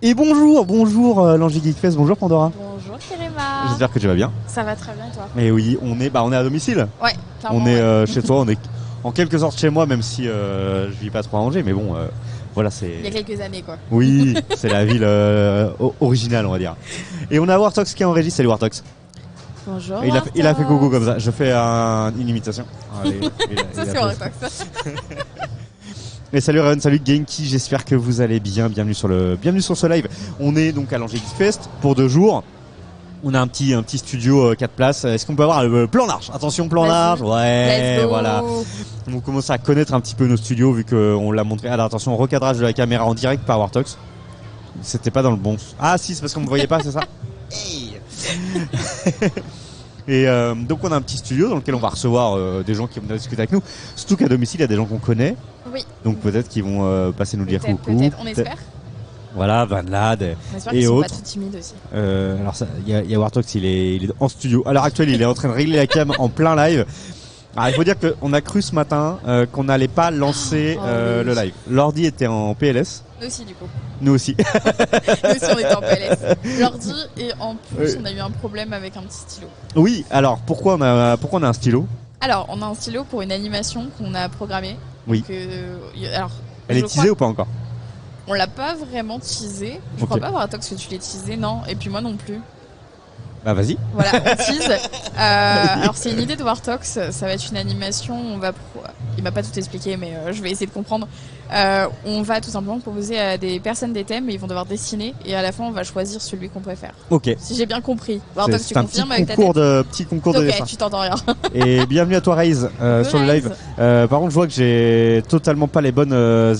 Et bonjour l'Angers Geekfest, bonjour Pandora. Bonjour Kéréma. J'espère que tu vas bien. Ça va très bien et toi? Mais oui, on est à domicile. Ouais, clairement. On est chez toi, on est en quelque sorte chez moi, même si je vis pas trop à Angers, mais bon, voilà, c'est... Il y a quelques années quoi. Oui, c'est la ville originale, on va dire. Et on a Wartox qui est en régie, salut Wartox. Bonjour. Il a fait coucou comme ça, je fais une imitation. Allez, Ça c'est Wartox. Et salut Ren, salut Genki, j'espère que vous allez bien. Bienvenue sur ce live. On est donc à l'Angers Geekfest pour 2 jours. On a un petit studio 4 places. Est-ce qu'on peut avoir le plan large? Attention, plan large. Ouais, voilà. On commence à connaître un petit peu nos studios vu qu'on l'a montré. Alors attention, recadrage de la caméra en direct par Wartox. C'était pas dans le bon. Ah si, c'est parce qu'on me voyait pas, c'est ça? Hey. Et donc on a un petit studio dans lequel on va recevoir des gens qui vont discuter avec nous. Surtout qu'à domicile, il y a des gens qu'on connaît. Oui. Donc peut-être qu'ils vont passer nous dire coucou. Peut-être, on espère. Voilà, Van Lad et Ils autres. sont pas tout timides aussi. Alors il y a Wartox, il est en studio. À l'heure actuelle, il est en train de régler la cam en plein live. Alors il faut dire qu'on a cru ce matin qu'on n'allait pas lancer le live. L'ordi était en PLS. Nous aussi du coup. Nous aussi. Nous aussi on était en PLS. L'ordi et en plus on a eu un problème avec un petit stylo. Oui, alors pourquoi on a un stylo? Alors on a un stylo pour une animation qu'on a programmée. Oui. Donc, alors, elle est teasée ou pas encore? On l'a pas vraiment teasé. Je crois pas, Wartox, que tu l'aies teasé, non. Et puis moi non plus. Bah vas-y. Voilà, on tease. Alors c'est une idée de Wartox, ça va être une animation, il m'a pas tout expliqué mais je vais essayer de comprendre. On va tout simplement proposer à des personnes des thèmes et ils vont devoir dessiner et à la fin on va choisir celui qu'on préfère. Ok. Si j'ai bien compris. Wartox, tu confirmes avec ta tête? Petit concours de dessin. Ok, tu t'entends rien. Et bienvenue à toi Raze sur le live. Par contre je vois que j'ai totalement pas les bonnes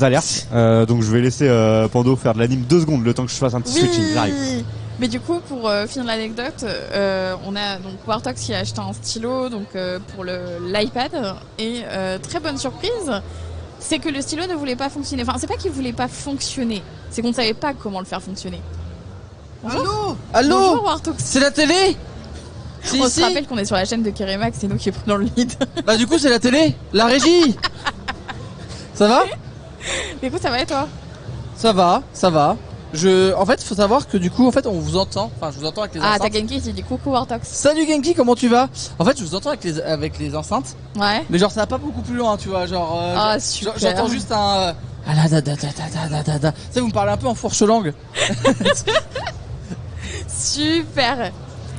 alertes, donc je vais laisser Pando faire de l'anime 2 secondes le temps que je fasse un petit switching. J'arrive. Mais du coup, pour finir l'anecdote, on a donc Wartox qui a acheté un stylo donc pour l'iPad et très bonne surprise, c'est que le stylo ne voulait pas fonctionner. Enfin, c'est pas qu'il voulait pas fonctionner, c'est qu'on ne savait pas comment le faire fonctionner. Bonjour. Allô Bonjour Wartox. C'est la télé? On se rappelle qu'on est sur la chaîne de Kéréma, c'est nous qui prenons le lead. Bah du coup c'est la télé, la régie. Ça va? Écoute, ça va et toi? Ça va. En fait, faut savoir que du coup, en fait, on vous entend. Enfin, je vous entends avec les enceintes. Ah, t'as Genki qui dit coucou Wartox. Salut Genki, comment tu vas? En fait, je vous entends avec les enceintes. Ouais. Mais genre, ça va pas beaucoup plus loin, tu vois. Genre, Ah, super. j'entends juste un. Ah là, da. Ça, vous me parlez un peu en fourche langue. Super.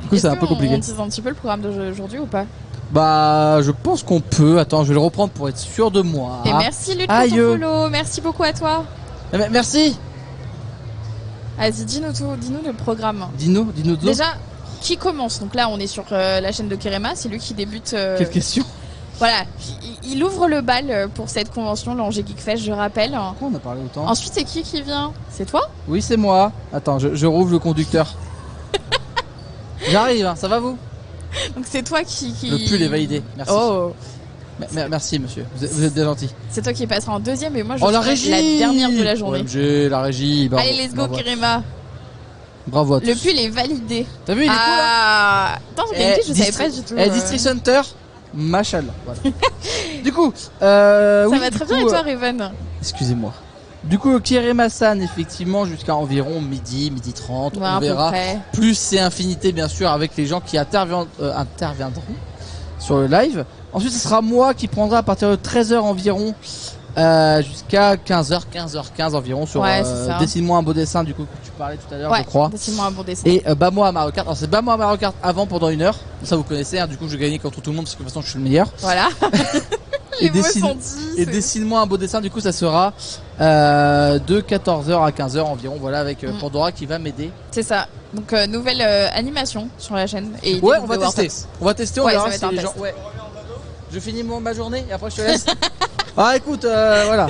Du coup, c'est un peu compliqué. On tease un petit peu le programme d'aujourd'hui ou pas? Bah, je pense qu'on peut. Attends, je vais le reprendre pour être sûr de moi. Et merci Luc pour ton follow. Merci beaucoup à toi. Merci. Vas-y, dis-nous le programme. Dis-nous tout. Déjà, qui commence? Donc là, on est sur la chaîne de Kéréma, c'est lui qui débute. Quelle question? Voilà, il ouvre le bal pour cette convention, l'Angers Geekfest, je rappelle. Pourquoi on a parlé autant? Ensuite, c'est qui vient? C'est toi? Oui, c'est moi. Attends, je rouvre le conducteur. J'arrive, hein, ça va vous? Donc c'est toi qui... Le pull est validé, merci. Oh. Merci monsieur, vous êtes bien gentil. C'est toi qui passera en deuxième et moi je la serai régie, la dernière de la journée. OMG, la régie. Bravo, allez, let's go Kéréma. Bravo à tous. Le pull est validé. T'as vu, il est cool là. Attends, je savais pas du tout. District Center, machallah. Voilà. Du coup, ça va très bien et toi Raven? Excusez-moi. Du coup, Kéréma-san, effectivement, jusqu'à environ midi 30, on verra. Plus c'est infinité, bien sûr, avec les gens qui interviendront sur le live. Ensuite, ce sera moi qui prendrai à partir de 13h environ jusqu'à 15h15 environ sur Dessine-moi un beau dessin, du coup, que tu parlais tout à l'heure, je crois. Dessine-moi un beau dessin. Et Bas-moi à Mario Kart. Alors, c'est Bas-moi à Mario Kart avant pendant 1 heure. Ça, vous connaissez, hein, du coup, je gagne contre tout le monde parce que de toute façon, je suis le meilleur. Voilà. Et dessine-moi un beau dessin, du coup ça sera de 14h à 15h environ, voilà, avec Pandora qui va m'aider. C'est ça, donc nouvelle animation sur la chaîne. Et on va tester, on verra si les gens... Ouais. Je finis ma journée et après je te laisse. Ah écoute, voilà.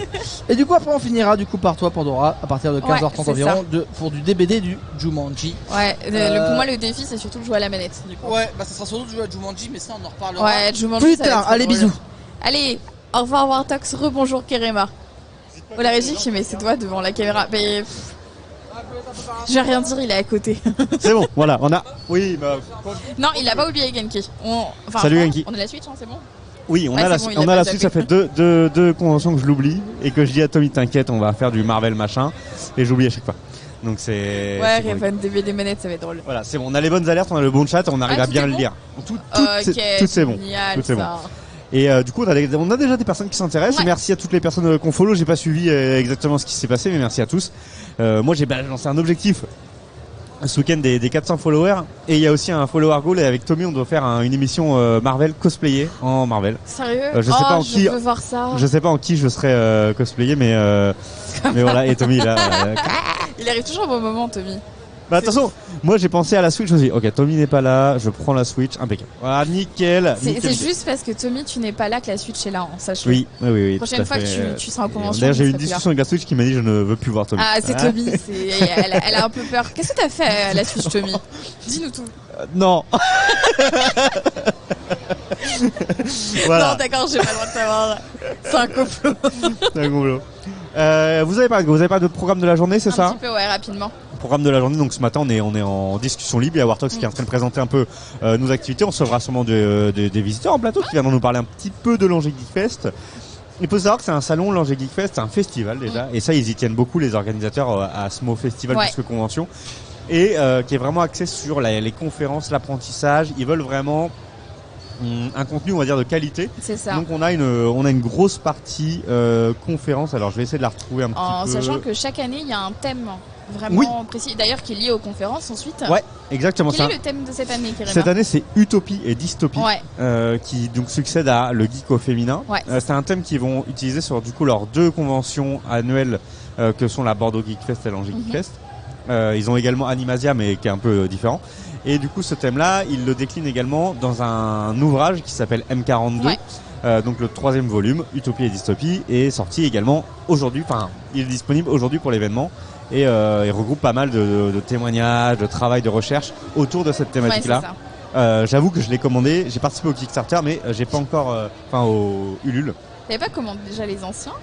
Et du coup après on finira du coup par toi Pandora à partir de 15h30 environ pour du DBD du Jumanji. Ouais, pour moi le défi c'est surtout de jouer à la manette du coup. Ouais, bah ça sera surtout de jouer à Jumanji, mais ça on en reparlera Jumanji, plus tard. Allez, bisous. Allez, au revoir Wartox, rebonjour Kéréma. Oh la régie qui met ses doigts devant la caméra. Mais je vais rien dire, il est à côté. C'est bon, voilà, on a... Oui, bah... Non, il a pas oublié Genki. Salut Genki. On a la Switch, hein, c'est bon? Oui, on a la Switch, ça fait deux conventions que je l'oublie et que je dis à Tommy t'inquiète, on va faire du Marvel machin et j'oublie à chaque fois. Donc c'est. Ouais, Raven DB des manettes, ça va être drôle. Voilà, c'est bon. On a les bonnes alertes, on a le bon chat, on arrive à bien le lire. Tout c'est bon. Tout c'est bon. Et du coup, on a déjà des personnes qui s'intéressent. Ouais. Merci à toutes les personnes qu'on follow. J'ai pas suivi exactement ce qui s'est passé, mais merci à tous. Moi, j'ai lancé un objectif ce week-end des 400 followers. Et il y a aussi un follower goal. Et avec Tommy, on doit faire une émission Marvel cosplayée en Marvel. Sérieux je sais pas en qui. Je veux voir ça. Je sais pas en qui je serai cosplayé, mais voilà. Et Tommy là. Il arrive toujours au bon moment, Tommy. Bah attention, moi j'ai pensé à la Switch, je me suis dit, ok, Tommy n'est pas là, je prends la Switch, impeccable. Voilà, nickel. C'est juste parce que Tommy, tu n'es pas là que la Switch est là, hein, sache-le. Oui. Prochaine fois que tu seras en convention. D'ailleurs, j'ai eu une discussion avec la Switch qui m'a dit, je ne veux plus voir Tommy. Ah, c'est Tommy, elle a un peu peur. Qu'est-ce que t'as fait à la Switch, Tommy? Dis-nous tout. Non. Voilà. Non, d'accord, j'ai pas le droit de savoir. C'est un complot. C'est un complot. Vous avez pas de programme de la journée, c'est ça? Un petit peu, ouais, rapidement. Programme de la journée, donc ce matin on est en discussion libre. Il y a Wartox qui est en train de présenter un peu nos activités. On recevra sûrement des visiteurs en plateau qui viendront nous parler un petit peu de l'Angers Geek Fest. Il faut savoir que c'est un salon, l'Angers Geek Fest, c'est un festival déjà, et ça ils y tiennent beaucoup les organisateurs à ce mot festival plus que convention, et qui est vraiment axé sur les conférences, l'apprentissage. Ils veulent vraiment un contenu, on va dire, de qualité. C'est ça. Donc on a une grosse partie conférence. Alors je vais essayer de la retrouver un petit peu. En sachant que chaque année il y a un thème vraiment précis, d'ailleurs qui est lié aux conférences ensuite. Ouais, exactement. Quel est le thème de cette année, Kéréma? Cette année c'est Utopie et Dystopie, qui donc succède à le geek au féminin. Ouais. C'est un thème qu'ils vont utiliser sur du coup leurs 2 conventions annuelles que sont la Bordeaux Geek Fest et l'Angers Geek Fest. Ils ont également Animasia, mais qui est un peu différent. Et du coup, ce thème-là, ils le déclinent également dans un ouvrage qui s'appelle M42. Donc le 3e volume, Utopie et Dystopie, est sorti également aujourd'hui. Enfin, il est disponible aujourd'hui pour l'événement. Et il regroupe pas mal de témoignages, de travail, de recherche autour de cette thématique-là. J'avoue que je l'ai commandé. J'ai participé au Kickstarter, mais j'ai pas encore... au Ulule. T'avais pas commandé déjà les anciens?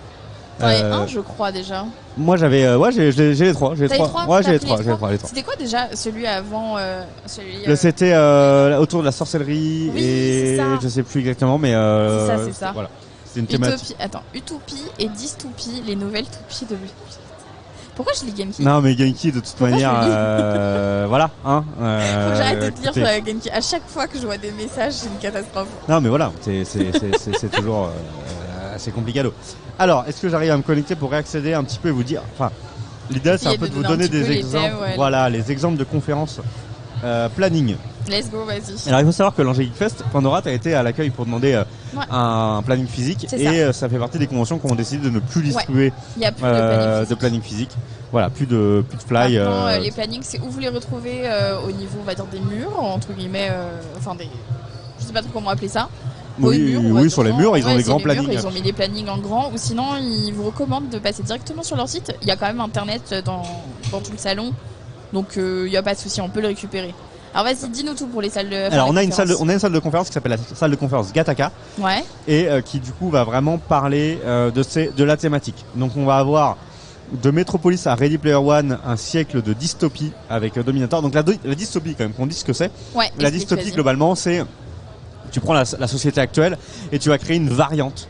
T'en avais un, je crois, déjà. Moi, j'avais... j'ai les 3. J'ai les 3. Ouais, j'ai les 3. C'était quoi déjà celui avant C'était autour de la sorcellerie et je sais plus exactement, mais... c'est ça. Voilà. C'est une thématique. Utopie et Dystopie, les nouvelles toupies de... Pourquoi je lis Genki? Non, mais Genki, de toute manière, voilà. Faut que j'arrête de te lire sur Genki. À chaque fois que je vois des messages, c'est une catastrophe. Non, mais voilà, c'est toujours assez compliqué. Alors, est-ce que j'arrive à me connecter pour réaccéder un petit peu et vous dire... Enfin, l'idée, c'est un peu de vous donner des exemples. Voilà, les exemples de conférences planning. Let's go, vas-y. Alors, il faut savoir que l'Angers Geek Fest, Pandora, tu as été à l'accueil pour demander un planning physique. Et ça fait partie des conventions qui ont décidé de ne plus distribuer de planning physique. Voilà, plus de fly. Maintenant, les plannings, c'est où vous les retrouvez au niveau, on va dire, des murs, entre guillemets, je sais pas trop comment appeler ça. Oui, sur les murs, ils ont des grands plannings. Ils ont mis des plannings en grand, ou sinon, ils vous recommandent de passer directement sur leur site. Il y a quand même internet dans tout le salon, donc il n'y a pas de souci, on peut le récupérer. Alors vas-y, dis-nous tout pour les salles de. Alors on a une salle de conférence qui s'appelle la salle de conférence Gataka. Ouais. Et qui du coup va vraiment parler de la thématique. Donc on va avoir de Metropolis à Ready Player One, un siècle de dystopie avec Dominator. Donc la dystopie, quand même, qu'on dise ce que c'est. Ouais. La dystopie, globalement, c'est tu prends la société actuelle et tu vas créer une variante.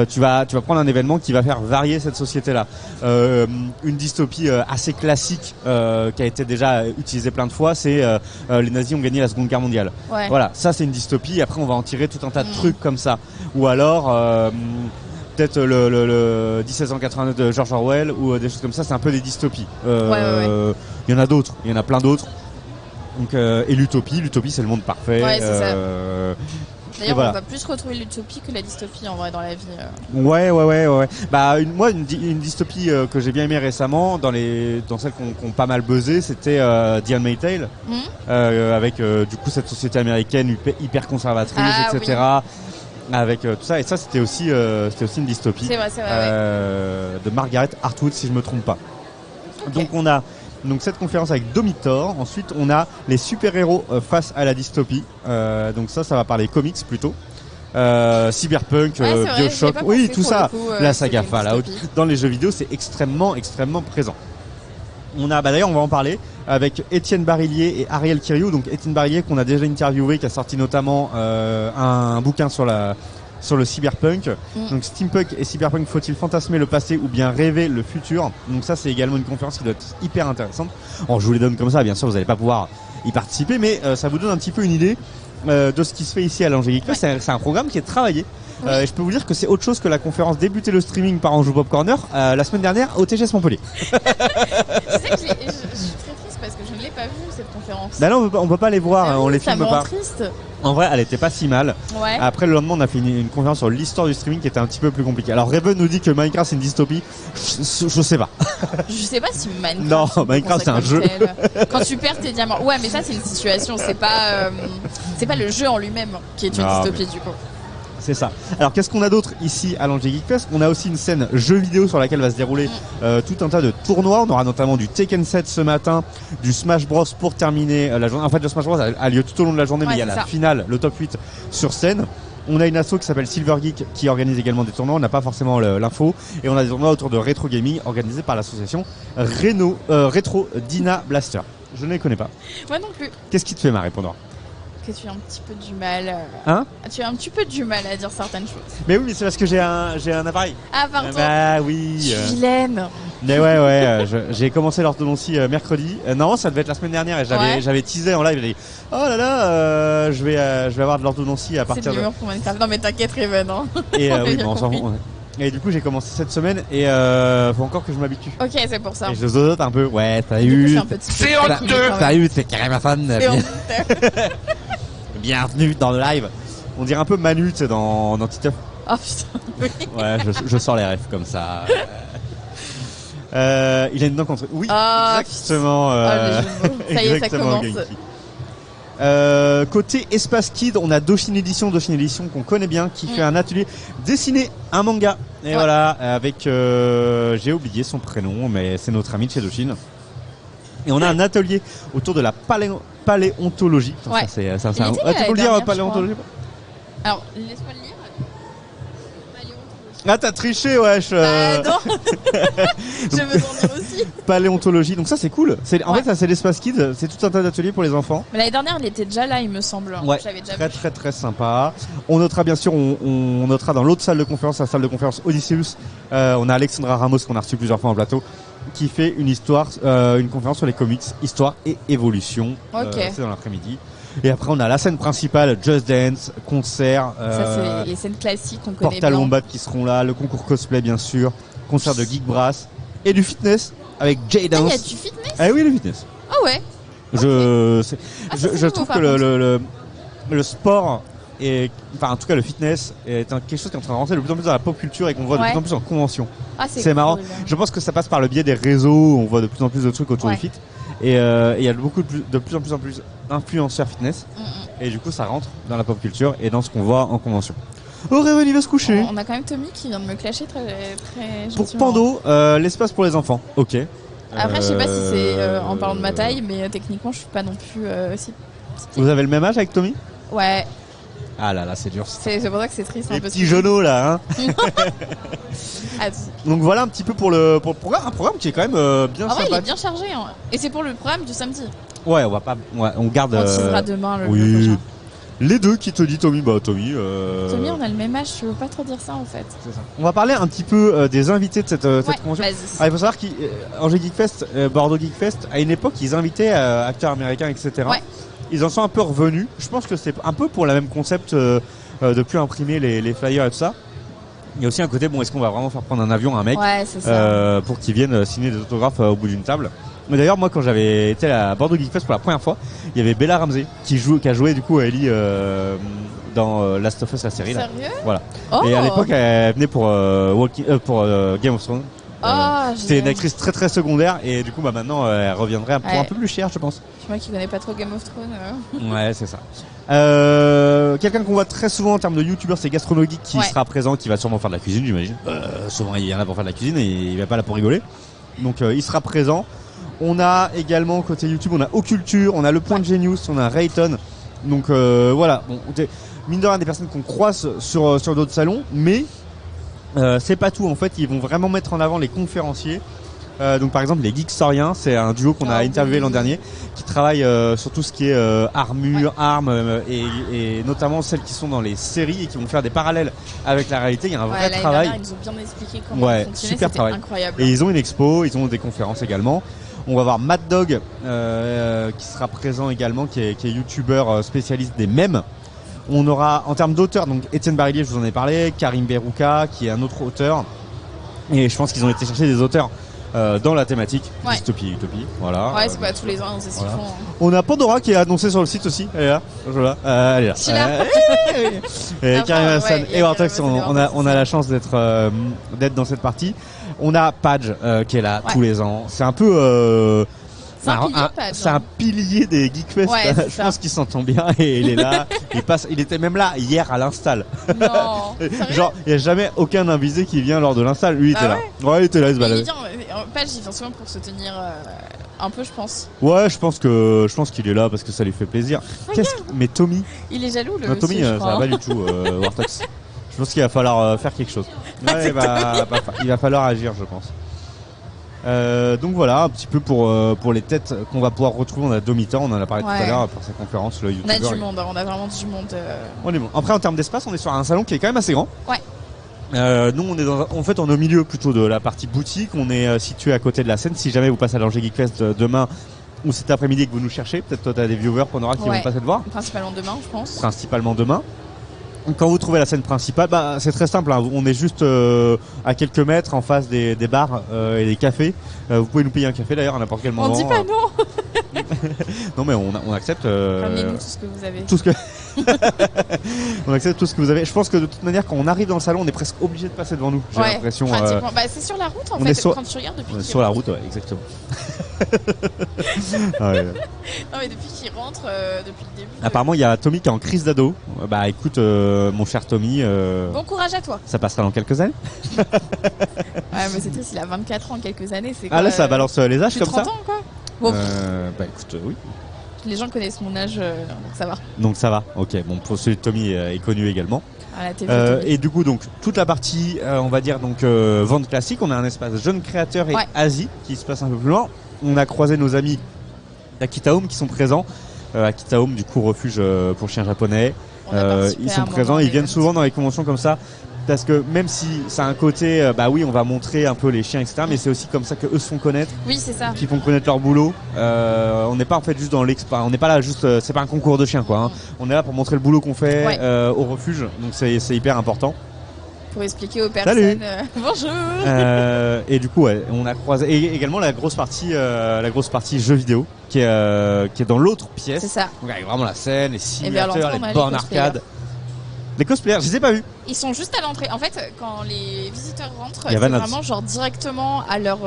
Tu vas prendre un événement qui va faire varier cette société-là. Une dystopie assez classique qui a été déjà utilisée plein de fois, c'est les nazis ont gagné la Seconde Guerre mondiale. Ouais. Voilà, ça c'est une dystopie. Après on va en tirer tout un tas de trucs comme ça. Ou alors peut-être le 1789 de George Orwell ou des choses comme ça. C'est un peu des dystopies. Il y en a d'autres, il y en a plein d'autres. Donc et l'utopie c'est le monde parfait. Ouais, c'est ça. D'ailleurs, on va plus retrouver l'utopie que la dystopie en vrai dans la vie. Ouais. Bah une dystopie que j'ai bien aimé récemment dans celles qui ont pas mal buzzé, c'était The Handmaid's Tale, avec du coup cette société américaine hyper conservatrice, etc. Oui. Avec tout ça, et ça c'était aussi une dystopie. C'est vrai. De Margaret Atwood, si je me trompe pas. Okay. Donc on a cette conférence avec Domitor. Ensuite, on a les super-héros face à la dystopie. Donc ça va parler comics plutôt. Cyberpunk, Bioshock, oui, tout ça. La saga Fallout. Dans les jeux vidéo, c'est extrêmement présent. On a, d'ailleurs, on va en parler avec Étienne Barillier et Ariel Kiriou. Donc Étienne Barillier qu'on a déjà interviewé, qui a sorti notamment un bouquin sur sur le cyberpunk. Donc steampunk et cyberpunk, faut-il fantasmer le passé ou bien rêver le futur? Donc ça c'est également une conférence qui doit être hyper intéressante. Alors je vous les donne comme ça, bien sûr vous n'allez pas pouvoir y participer, mais ça vous donne un petit peu une idée de ce qui se fait ici à l'Angers Geek Fest. C'est un programme qui est travaillé. Et je peux vous dire que c'est autre chose que la conférence Débuter le streaming par Anjou Pop Corner la semaine dernière au TGS Montpellier. Tu sais que je suis très triste parce que je ne l'ai pas vue cette conférence. Là, on peut pas les voir, on les filme pas. Triste. En vrai, elle était pas si mal. Ouais. Après, le lendemain, on a fait une conférence sur l'histoire du streaming qui était un petit peu plus compliquée. Alors, Raven nous dit que Minecraft c'est une dystopie. Je sais pas. Je sais pas si Minecraft. Non, Minecraft c'est un jeu. Quand tu perds tes diamants. Ouais, mais ça c'est une situation. C'est pas le jeu en lui-même qui est une dystopie du coup. C'est ça. Alors qu'est-ce qu'on a d'autre ici à l'Angers Geek Fest? On a aussi une scène jeux vidéo sur laquelle va se dérouler tout un tas de tournois. On aura notamment du Tekken 7 ce matin, du Smash Bros pour terminer la journée. En fait, le Smash Bros a lieu tout au long de la journée, mais il y a la finale, le top 8 sur scène. On a une asso qui s'appelle Silver Geek qui organise également des tournois. On n'a pas forcément l'info. Et on a des tournois autour de rétro gaming organisés par l'association Retro Dina Blaster. Je ne les connais pas. Moi non plus. Qu'est-ce qui te fait marrer, Pandore? Que tu as un petit peu du mal. Hein? Tu as un petit peu du mal à dire certaines choses. Mais oui, mais c'est parce que j'ai un appareil. Ah, pardon. Bah oui. Je suis vilaine. Mais ouais, j'ai commencé l'orthodontie mercredi. Non, ça devait être la semaine dernière et j'avais teasé en live. J'ai dit, oh là là, je vais avoir de l'orthodontie à partir de. Pour Minecraft. Non mais t'inquiète, Raven. Hein. Et oui, on s'en fout. Et du coup, j'ai commencé cette semaine et faut encore que je m'habitue. Ok, c'est pour ça. Et je zozote un peu. Ouais, salut. C'est honteux. Salut, c'est Karim Fan. Bienvenue dans le live. On dirait un peu Manu, tu sais, dans Titeuf. Oh putain, oui. Ouais, je sors les rêves comme ça. Il a une dent contre. Oui, exactement. Ça y est, ça commence. Côté Espace Kid, on a Doshin Edition qu'on connaît bien, qui fait un atelier dessiner un manga. Et voilà, avec j'ai oublié son prénom, mais c'est notre ami de chez Doshin. Et on a un atelier autour de la paléontologie. Ouais. Ça, c'est tu peux le dire, paléontologie? Alors, laisse-moi le lire. Ah, t'as triché, wesh. Non. Je veux t'en dire aussi. Paléontologie, donc ça c'est cool. En fait, ça c'est l'Espace Kid, c'est tout un tas d'ateliers pour les enfants. Mais l'année dernière, il était déjà là, il me semble. Ouais, très sympa. On notera bien sûr, on notera dans l'autre salle de conférence, la salle de conférence Odysseus. On a Alexandra Ramos qu'on a reçu plusieurs fois en plateau, qui fait une conférence sur les comics, histoire et évolution. C'est dans l'après-midi. Et après, on a la scène principale, Just Dance, concert. Ça, c'est les scènes classiques qu'on connaît Portal Wombat qui seront là, le concours cosplay, bien sûr, concert de Geek Brass et du fitness avec Jay Dance. Ah, il y a du fitness? Ah oui, le fitness. Ah ouais. Je trouve que le sport enfin, en tout cas, le fitness est quelque chose qui est en train de rentrer de plus en plus dans la pop culture et qu'on voit de plus en plus en convention. Ah, c'est marrant. Je pense que ça passe par le biais des réseaux où on voit de plus en plus de trucs autour du fit. Et il y a de plus en plus d'influenceurs fitness. Et du coup, ça rentre dans la pop culture et dans ce qu'on voit en convention. Oh, Raven, il va se coucher. On a quand même Tommy qui vient de me clasher très Pour Pando, l'espace pour les enfants. Ok. Après, je sais pas si c'est en parlant de ma taille, mais techniquement, je suis pas non plus si petite. Vous avez le même âge avec Tommy? Ouais. Ah là là, c'est dur. C'est pour ça que c'est triste. Les petits genoux là, hein. Donc voilà un petit peu pour le programme, un programme qui est quand même bien sympa. Il est bien chargé, hein. Et c'est pour le programme du samedi. Ouais, on garde. On teasera demain le prochain. Les deux qui te dit Tommy, Tommy, on a le même âge, je veux pas trop dire ça en fait. C'est ça. On va parler un petit peu des invités de cette convention. Il faut savoir qu'Angers Geek Fest, Bordeaux Geek Fest, à une époque, ils invitaient acteurs américains, etc. Ouais. Ils en sont un peu revenus. Je pense que c'est un peu pour le même concept de plus imprimer les flyers et tout ça. Il y a aussi un côté, est-ce qu'on va vraiment faire prendre un avion à un mec pour qu'il vienne signer des autographes au bout d'une table. Mais d'ailleurs, moi, quand j'avais été à Bordeaux Geek Fest pour la première fois, il y avait Bella Ramsey qui a joué du coup Ellie dans Last of Us, la série. Sérieux? Voilà. Et à l'époque, elle venait pour Game of Thrones. C'était une actrice très très secondaire et du coup maintenant elle reviendrait pour un peu plus cher, je pense. Moi qui connais pas trop Game of Thrones. Ouais, c'est ça. Quelqu'un qu'on voit très souvent en termes de youtubeur, c'est Gastronogeek qui sera présent, qui va sûrement faire de la cuisine, j'imagine. Souvent il vient là pour faire de la cuisine et il va pas là pour rigoler. Donc il sera présent. On a également côté YouTube, on a Occulture, on a Le Point de Genius, on a Rayton. Donc voilà, mine de rien des personnes qu'on croise sur d'autres salons, mais c'est pas tout en fait, ils vont vraiment mettre en avant les conférenciers Donc par exemple les Geekstoriens, c'est un duo qu'on a interviewé l'an dernier qui travaille sur tout ce qui est armure, armes et notamment celles qui sont dans les séries et qui vont faire des parallèles avec la réalité. Il y a un vrai travail. Ils nous ont bien expliqué comment ça fonctionnait, super travail. Incroyable. Et ils ont une expo, ils ont des conférences également. On va voir Mad Dog qui sera présent également, qui est youtubeur spécialiste des mèmes. On aura en termes d'auteurs donc Étienne Barillier, je vous en ai parlé, Karim Berouka qui est un autre auteur. Et je pense qu'ils ont été chercher des auteurs dans la thématique dystopie et utopie. Voilà. Ouais, c'est pas tous les ans, c'est ce qu'ils font. On a Pandora qui est annoncé sur le site aussi. Elle est là. Elle est là. Et Karim Hassan et Wartox, on a la chance d'être dans cette partie. On a Padge qui est là tous les ans. C'est un peu c'est un pilier des Geekfest. Je pense qu'il s'entend bien et il est là. Il était même là hier à l'install. Non. Genre, il n'y a jamais aucun invité qui vient lors de l'install. Lui, il était là. Ouais, il était là, il se baladait. Padge, il vient souvent pour se tenir un peu, je pense. Ouais, je pense qu'il est là parce que ça lui fait plaisir. Mais Tommy. Il est jaloux, le. Non, Tommy, ça va pas du tout, Wartox. Je pense qu'il va falloir faire quelque chose. Ouais, il va falloir agir, je pense. Donc voilà, un petit peu pour les têtes qu'on va pouvoir retrouver. On a Domitan, on en a parlé tout à l'heure pour sa conférence, le YouTuber. On a du monde, on a vraiment du monde. On est bon. Après, en termes d'espace, on est sur un salon qui est quand même assez grand. Ouais. Nous, on est en fait, on est au milieu plutôt de la partie boutique. On est situé à côté de la scène. Si jamais vous passez à l'Angers Geekfest demain ou cet après-midi et que vous nous cherchez, peut-être toi, tu as des viewers qu'on aura qui vont passer te voir. Principalement demain, je pense. Principalement demain. Quand vous trouvez la scène principale, c'est très simple. Hein. On est juste à quelques mètres en face des bars et des cafés. Vous pouvez nous payer un café d'ailleurs à n'importe quel moment. On dit pas non. Non mais on accepte. Ramenez-nous tout ce que vous avez. On accepte tout ce que vous avez. Je pense que de toute manière, quand on arrive dans le salon, on est presque obligé de passer devant nous. J'ai l'impression. C'est sur la route en fait. Quand tu regardes depuis. Sur la route, exactement. Non mais depuis qu'il rentre, depuis le début. Apparemment, il y a Tommy qui est en crise d'ado. Bah écoute, mon cher Tommy. Bon courage à toi. Ça passera dans quelques années. Ouais, mais c'est triste, il a 24 ans, quelques années. C'est là, ça balance les âges comme 30 ça. 30 ans quoi. Bon. Bah écoute, oui. Les gens connaissent mon âge, donc ça va. Donc ça va, ok. Bon, pour celui de Tommy est connu également. À la TV, et du coup, donc toute la partie, on va dire donc vente classique, on a un espace jeunes créateurs et Asie qui se passe un peu plus loin. On a croisé nos amis d'Akita Home qui sont présents. Akita Home, du coup, refuge pour chiens japonais. Ils sont présents, ils viennent souvent dans les conventions comme ça. Parce que même si ça a un côté, oui, on va montrer un peu les chiens, etc. Mais c'est aussi comme ça que eux se font connaître. Oui, c'est ça. Qui font connaître leur boulot. On n'est pas en fait juste dans l'expo. On n'est pas là juste. C'est pas un concours de chiens, quoi. Hein. On est là pour montrer le boulot qu'on fait au refuge. Donc c'est hyper important. Pour expliquer aux personnes. Bonjour. Et du coup, on a croisé et également la grosse partie jeux vidéo qui est dans l'autre pièce. C'est ça. Donc avec vraiment la scène, les simulateurs, les bornes arcade. Les cosplayers, je les ai pas vus. Ils sont juste à l'entrée. En fait, quand les visiteurs rentrent, c'est vraiment genre directement à leur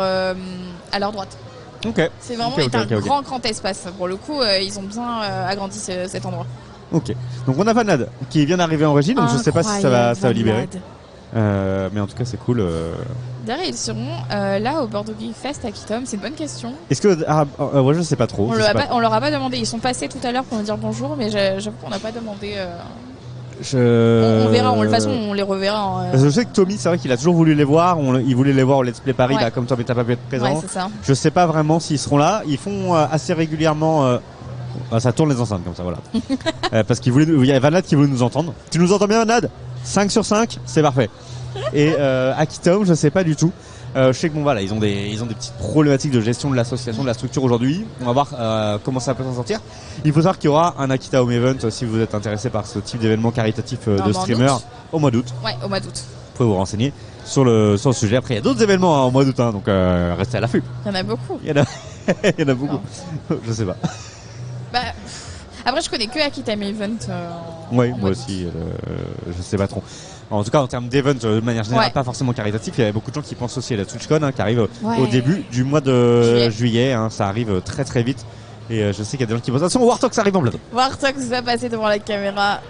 droite. Ok. C'est vraiment un grand espace. Pour le coup, ils ont bien agrandi cet endroit. Ok. Donc on a Vanad qui vient d'arriver en régie, donc je sais pas si ça va libérer. Mais en tout cas, c'est cool. D'ailleurs, ils seront là au Bordeaux Geek Fest à Kitom. C'est une bonne question. Est-ce que ouais, je sais pas trop. On leur a pas demandé. Ils sont passés tout à l'heure pour nous dire bonjour, mais j'avoue qu'on n'a pas demandé. On verra, de toute façon on les reverra. Je sais que Tommy, c'est vrai qu'il a toujours voulu les voir. Il voulait les voir au Let's Play Paris, comme toi, mais t'as pas pu être présent. Ouais, c'est ça. Je sais pas vraiment s'ils seront là. Ils font assez régulièrement. Ça tourne les enceintes comme ça, voilà. Parce qu'il y a Vanad qui voulait nous entendre. Tu nous entends bien, Vanad? 5 sur 5, c'est parfait. Et Akita Home, je sais pas du tout. Je sais que voilà, ils ont des petites problématiques de gestion de l'association, de la structure aujourd'hui. On va voir comment ça peut s'en sortir. Il faut savoir qu'il y aura un Akita Home Event si vous êtes intéressé par ce type d'événement caritatif de streamer au mois d'août. Ouais, au mois d'août. Vous pouvez vous renseigner sur le sujet. Après, il y a d'autres événements au mois d'août, donc restez à l'affût. Il y en a beaucoup. Il y en a beaucoup. Je sais pas. Après, je connais que Akita Home Event. Oui, moi aussi. Je sais pas trop. En tout cas, en termes d'event, de manière générale, pas forcément caritatif. Il y avait beaucoup de gens qui pensent aussi à la TwitchCon, qui arrive au début du mois de juillet. Ça arrive très très vite. Et je sais qu'il y a des gens qui pensent attention, Wartox arrive en bled. Wartox va passer devant la caméra.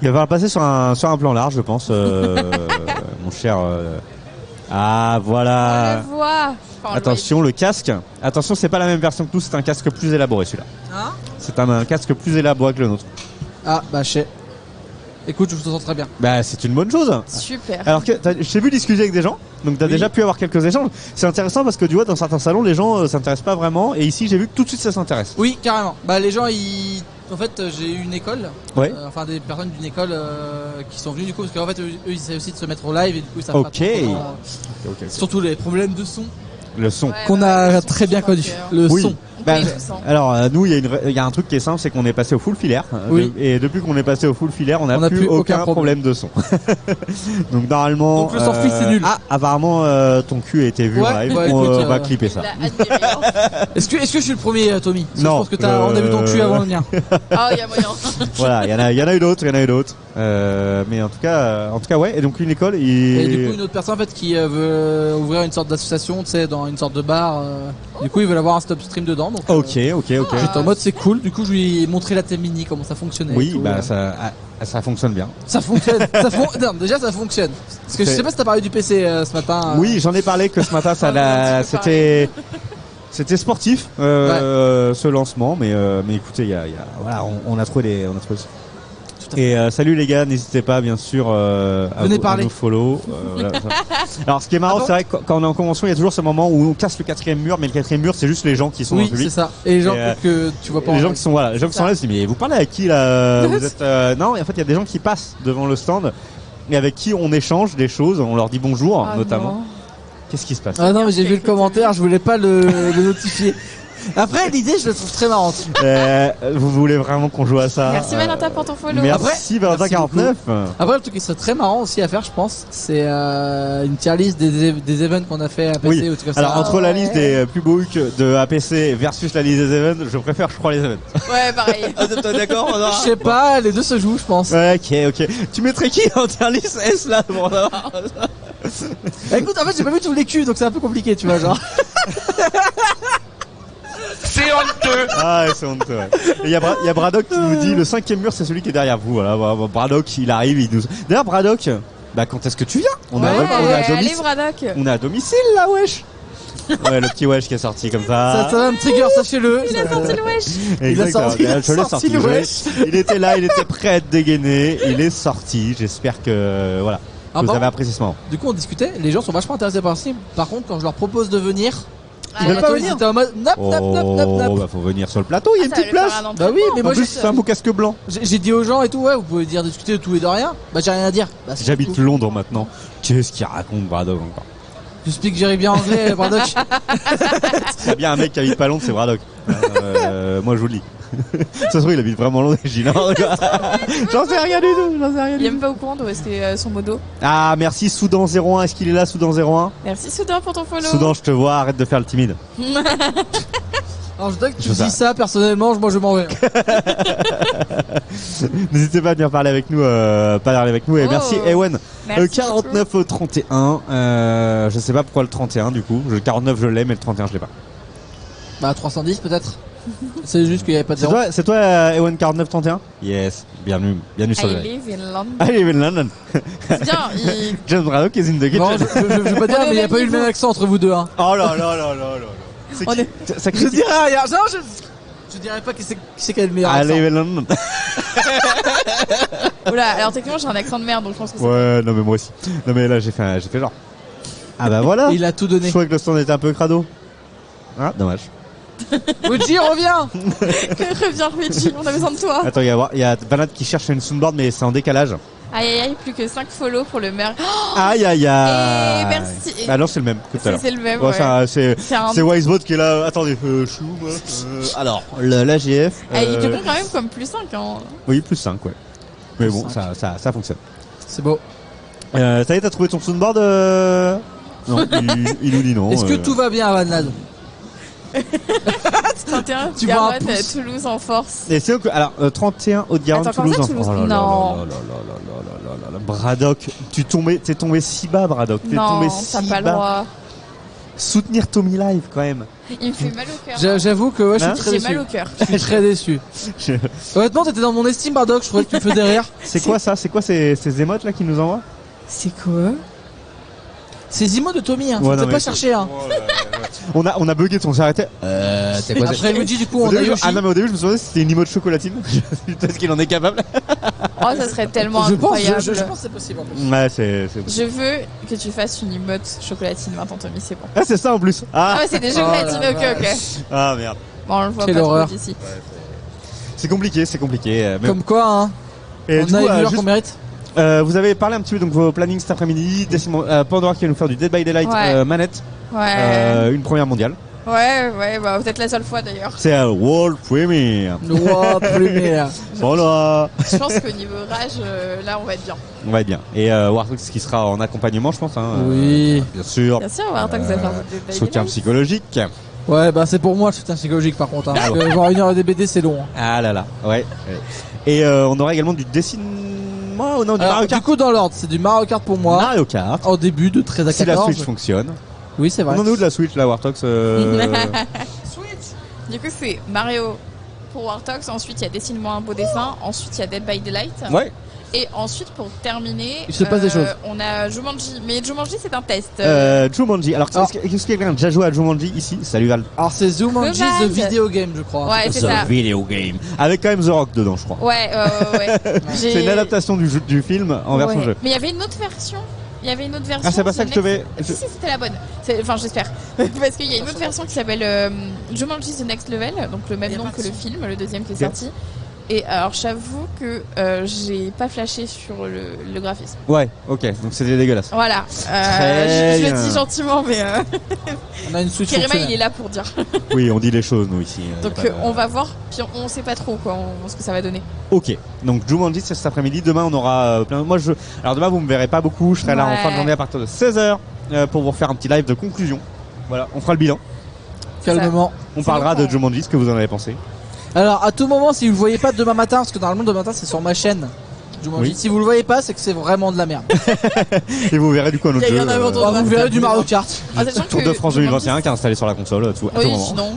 Il va passer sur un plan large, je pense, mon cher. Ah, voilà. On le voit. Attention, le casque. Attention, c'est pas la même version que nous. C'est un casque plus élaboré, celui-là. C'est un casque plus élaboré que le nôtre. Ah, bah, Écoute, je te sens très bien. Bah, c'est une bonne chose. Super. Alors que je t'ai vu discuter avec des gens, donc t'as déjà pu avoir quelques échanges. C'est intéressant parce que tu vois, dans certains salons, les gens s'intéressent pas vraiment, et ici, j'ai vu que tout de suite ça s'intéresse. Oui, carrément. Bah, les gens, en fait, j'ai eu une école, Ouais. enfin des personnes d'une école qui sont venues du coup, parce qu'en fait, eux, ils essaient aussi de se mettre au live et du coup, ça Ok. Ok. Surtout les problèmes de son Le son. Ouais, qu'on bah, a le son, très bien c'est connu. sûr. Le Oui. son. On Bah, connaît tous, hein. alors nous il y a un truc qui est simple, c'est qu'on est passé au full filaire. Oui. Et depuis qu'on est passé au full filaire, on On n'a n'a plus plus aucun aucun problème de son. Donc normalement. Donc, le sans fil, c'est nul. Ah, apparemment ton cul a été vu Ouais, en live. bah, On écoute, va clipper ça. Il a admiré, hein. Est-ce que je suis le premier, Tommy? Parce que Non, je pense que on a vu ton cul avant le mien. Ah, il y a moyen. Voilà, il y en a eu d'autres, mais en tout cas ouais. Et donc une école Et du coup, une autre personne en fait qui veut ouvrir une sorte d'association, tu sais, dans une sorte de bar. Du coup, ils veulent avoir un stop stream dedans. Donc, Ok. j'étais en mode c'est cool. Du coup, je lui ai montré la Mini, comment ça fonctionnait. et Oui, tout. bah ça fonctionne bien. Ça fonctionne. Non, déjà, ça fonctionne. Parce que je sais pas si t'as parlé du PC ce matin. Oui, j'en ai parlé que ce matin, c'était sportif ce lancement, mais écoutez, voilà, on a trouvé Et salut les gars, n'hésitez pas bien sûr à nous follow. Voilà, alors ce qui est marrant, c'est vrai que quand on est en convention, il y a toujours ce moment où on casse le 4e mur, mais le 4e mur, c'est juste les gens qui sont dans le Oui, public. c'est ça. Et les gens que tu vois pas. Les gens qui sont là, ils se disent mais vous parlez à qui là? Vous êtes non, et en fait il y a des gens qui passent devant le stand et avec qui on échange des choses, on leur dit bonjour notamment. Non. Qu'est-ce qui se passe? Ah non, mais j'ai vu le commentaire, je voulais pas le notifier. Après, l'idée, je la trouve très marrante. Vous voulez vraiment qu'on joue à ça? Merci Valentin pour ton follow. Merci Valentin 49. Après, le truc qui serait très marrant aussi à faire, je pense, c'est une tier list des events qu'on a fait à PC Oui. ou tout comme Alors ça. entre la liste des plus beaux hooks de APC versus la liste des events, je préfère, je crois, les events. Ouais, pareil. T'es d'accord? Je sais pas, les deux se jouent, je pense. Ouais, ok. Tu mettrais qui en tier list S là pour avoir Bah, écoute, en fait, j'ai pas vu tous les culs, donc c'est un peu compliqué, tu vois, genre. C'est honteux. Ah ouais, c'est honteux, ouais. Et il y a Braddock qui nous dit le 5e mur c'est celui qui est derrière vous. Voilà, Braddock il arrive, il nous. D'ailleurs Braddock, bah quand est-ce que tu viens? On est à Allez, domicile. Braddock. On est à domicile là, wesh. Ouais, le petit wesh qui est sorti comme ça. Ça va me trigger, sachez-le. Il a sorti le wesh. Exactement. il a Je l'ai sorti le je l'ai- wesh. Il était là, il était prêt à être dégainé. Il est sorti. J'espère que voilà. Ah Vous bon avez apprécié ce moment. Du coup, on discutait, les gens sont vachement intéressés par le stream. Par contre, quand je leur propose de venir, Ils veulent pas venir. ils étaient en mode nop. Bah faut venir sur le plateau, il y a une petite place. Bah oui, mais En moi plus, c'est un beau casque blanc. j'ai dit aux gens et tout, ouais, vous pouvez dire discuter de tout et de rien. Bah j'ai rien à dire. Bah, c'est J'habite tout. Londres maintenant. Qu'est-ce qu'il raconte Braddock encore? Tu speak Jerry bien anglais, Braddock. C'est bien un mec qui habite pas Londres, c'est Braddock. Moi je vous le dis. Ça se trouve il habite vraiment Londres et Gilles. J'en sais rien du tout, Il est même pas au courant d'où est son modo. Ah merci Soudan 01, est-ce qu'il est là Soudan 01? Merci Soudan pour ton follow. Soudan je te vois, arrête de faire le timide. Alors je dois que tu Je sais dis ça personnellement, moi je m'en vais. N'hésitez pas à venir parler avec nous, et Oh. merci Ewen. Merci 49 au 31, je sais pas pourquoi le 31 du coup, le 49 je l'ai mais le 31 je l'ai pas. Bah 310 peut-être. C'est juste qu'il y avait pas de zéro. C'est toi Ewen 49 31? Yes, bienvenue sur I le live in London. I live in London. C'est bien, il... John Braddock is in the kitchen. Non, je veux pas dire, mais il n'y a pas eu le même accent entre vous deux. Hein. Oh là là là là là là. On est- Ça Je critique. dirais rien. Non, je dirais pas qui c'est qui a le meilleur I accent. live in London. Oula, alors techniquement j'ai un accent de merde donc je pense que c'est... Ouais, non mais moi aussi. Non mais là j'ai fait genre. Ah bah voilà. Il a tout donné. Je trouvais que le stand était un peu crado. Ah, dommage. Luigi, reviens. Reviens Luigi, on a besoin de toi. Attends, il y a Banat qui cherche une soundboard mais c'est en décalage. Aïe aïe aïe, plus que 5 follow pour le meurtre. Aïe aïe aïe. Et merci. Ah non, c'est le même que tout à l'heure. C'est le même, Ouais, ouais. c'est un... Wisebot qui est là. Attendez, chou. Alors, l'AGF. Ah, il te compte quand même comme plus 5 hein. Oui, plus 5, ouais. Mais bon, 5. ça fonctionne. C'est beau. Ça y est, t'as trouvé ton soundboard Non, il nous dit non. Est-ce que tout va bien à Vanade? 31, Tu vois un Garonne, pouce. Toulouse en force. Et c'est que alors 31 Haute-Garonne Attends, Toulouse. comment ça, Toulouse Oh là là Non. là là là là. Braddock, t'es tombé si bas Braddock. T'es tombé Non, si t'as pas le bas. droit. Soutenir Tommy Live quand même. Il me fait mal au cœur. J'avoue que ouais, je Hein suis très J'ai déçu. mal au cœur. Je suis très déçu. Honnêtement, t'étais dans mon estime, Bardock. Je trouvais que tu me faisais rire. C'est quoi ça? C'est quoi ces émotes là qu'il nous envoie? C'est quoi? C'est Zimo de Tommy, hein. Ouais, Faut non, pas mais chercher, hein. On a bugué, on s'est arrêté. C'est quoi ça? Après Luigi, du coup, Au on a début, Yoshi. ah non mais au début je me suis demandé si c'était une emote chocolatine. Peut-être qu'il en est capable. Oh Oh, ça serait tellement Je pense incroyable. que c'est possible en plus. Ouais, c'est. Je veux que tu fasses une emote chocolatine maintenant, Tommy, c'est bon. Ah, c'est ça en plus. Ah Ah, ouais, c'est des chocolatines, la ok. ah merde. Bon, on le voit Quelle pas trop horreur. d'ici. C'est compliqué, c'est compliqué. Mais Comme quoi, hein. Et On du a coup, les viewers juste- qu'on mérite. vous avez parlé un petit peu donc vos plannings cet après-midi. Pandora qui va nous faire du Dead by Daylight Ouais. manette, Ouais. une première mondiale. Ouais, bah peut-être la seule fois d'ailleurs. C'est un World Premiere. Wow, première. Voilà. Je pense qu'au niveau rage, là, on va être bien. On va être bien. Et Warthog qui sera en accompagnement, je pense. Hein. Oui. Bien sûr. Bien sûr, on va avoir que ça faire des Soutien psychologique. Ouais, bah c'est pour moi le soutien psychologique par contre. Hein, Ah parce que voir une heure des BD, c'est long. Hein. Ah là là. Ouais. Et on aura également du dessin. Oh non, du Alors, Mario du Kart. coup, dans l'ordre, c'est du Mario Kart pour moi. Mario Kart. En début de 13 à Si la 14. Switch fonctionne. Oui, c'est vrai. On en est où de la Switch là, Warthog Du coup, c'est Mario pour Warthog. Ensuite, il y a Dessine-moi un beau dessin. Ensuite, il y a Dead by Daylight. Ouais. Et ensuite, pour terminer, Il se passe des choses. on a Jumanji. Mais Jumanji, c'est un test. Jumanji. Alors, Alors- est-ce que quelqu'un a déjà joué à Jumanji ici? Salut Val. Alors, c'est Jumanji Dommage. The Video Game, je crois. Ouais, c'est ça. Video game. Avec quand même The Rock dedans, je crois. Ouais. J'ai- C'est une adaptation du film en version Ouais. jeu. Mais il y avait une autre version. Il y avait une autre version. Ah, c'est pas ça que je te vais. Si, c'était la bonne. Enfin, j'espère. Parce qu'il y a une autre version qui s'appelle Jumanji The Next Level, donc le même nom que le film, le deuxième qui est sorti. Et alors, j'avoue que j'ai pas flashé sur le graphisme. Ouais, ok, donc c'était dégueulasse. Voilà. Très Je le bien. dis gentiment, mais On a une Switch Kerima, il fonctionnelle. est là pour dire. Oui, on dit les choses, nous, ici. Donc, on va voir. Puis, on sait pas trop quoi, ce que ça va donner. Ok, donc Jumanji, c'est cet après-midi. Demain, on aura plein. Alors, demain, vous me verrez pas beaucoup. Je serai là en Ouais. fin de journée à partir de 16h pour vous refaire un petit live de conclusion. Voilà, on fera le bilan. Calmement. On C'est parlera bon, de Jumanji, ce que vous en avez pensé. Alors, à tout moment, si vous le voyez pas demain matin, parce que normalement demain matin c'est sur ma chaîne. Jumanji. Oui. Si vous le voyez pas, c'est que c'est vraiment de la merde. Et vous verrez du coup un autre Il y a jeu. eu un abandon. Bah, vous verrez du Mario Kart. Sachant Tour que de France 2021 qui est installé sur la console à tout Oui, moment. sinon.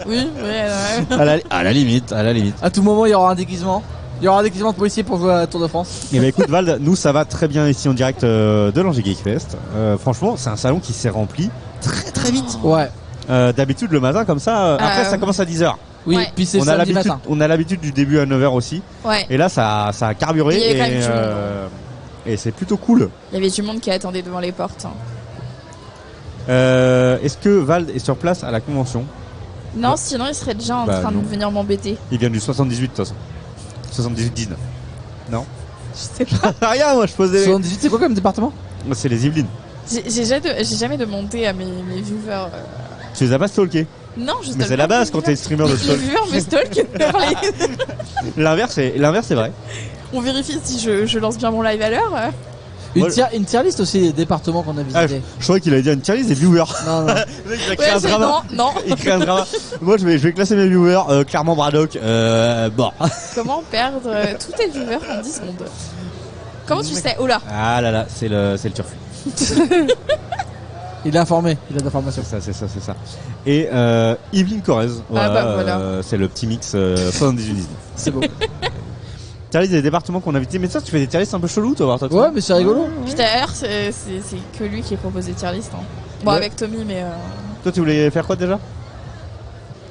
Oui, ouais. À la limite, à la limite. À tout moment, il y aura un déguisement. Il y aura un déguisement de policier pour jouer à la Tour de France. Et bah écoute Val, nous ça va très bien ici en direct de l'Angers Geek Fest. Franchement, c'est un salon qui s'est rempli très très vite. Ouais. D'habitude le matin comme ça, après ça commence à 10h. Oui, Ouais. puis c'est On a samedi l'habitude, matin. on a l'habitude du début à 9h aussi. Ouais. Et là ça a carburé Il y avait quand même du monde. et c'est plutôt cool. Il y avait du monde qui attendait devant les portes. Est-ce que Val est sur place à la convention? Non, sinon il serait déjà en Bah, train non. de venir m'embêter. Il vient du 78 de toute façon. 78-19. Non? Je sais pas. Rien, moi je pose des... 78, c'est quoi comme département? C'est les Yvelines. J'ai jamais demandé à mes viewers. Tu les as pas stalkés. Non, je Mais stalk c'est la pas base mes quand t'es viewers. streamer de Les stalk. viewers me stalk. L'inverse c'est vrai. On vérifie si je lance bien mon live à l'heure. Une, Ouais. une tier list aussi des départements qu'on a Ah, visités. je croyais qu'il allait dire une tier list des viewers. Non, non. Le mec, il va créer un Ouais, drama. non. Il crée un drama. Moi je vais classer mes viewers. Clairement Braddock. Bon. Comment perdre tous tes viewers en 10 secondes? Comment tu sais? Oula. Ah là là, c'est le turfu. Il est informé, il a de l'information. C'est ça. Et Yveline Corrèze. bah, voilà. C'est le petit mix 78-19. C'est beau. Tier list des départements qu'on a visités. Mais ça, tu fais des tier lists un peu chelous toi, Warthog. Ouais, mais c'est rigolo. Puis d'ailleurs, c'est que lui qui propose des tier list. Hein. Bon, Ouais. avec Tommy, mais. Toi, tu voulais faire quoi déjà?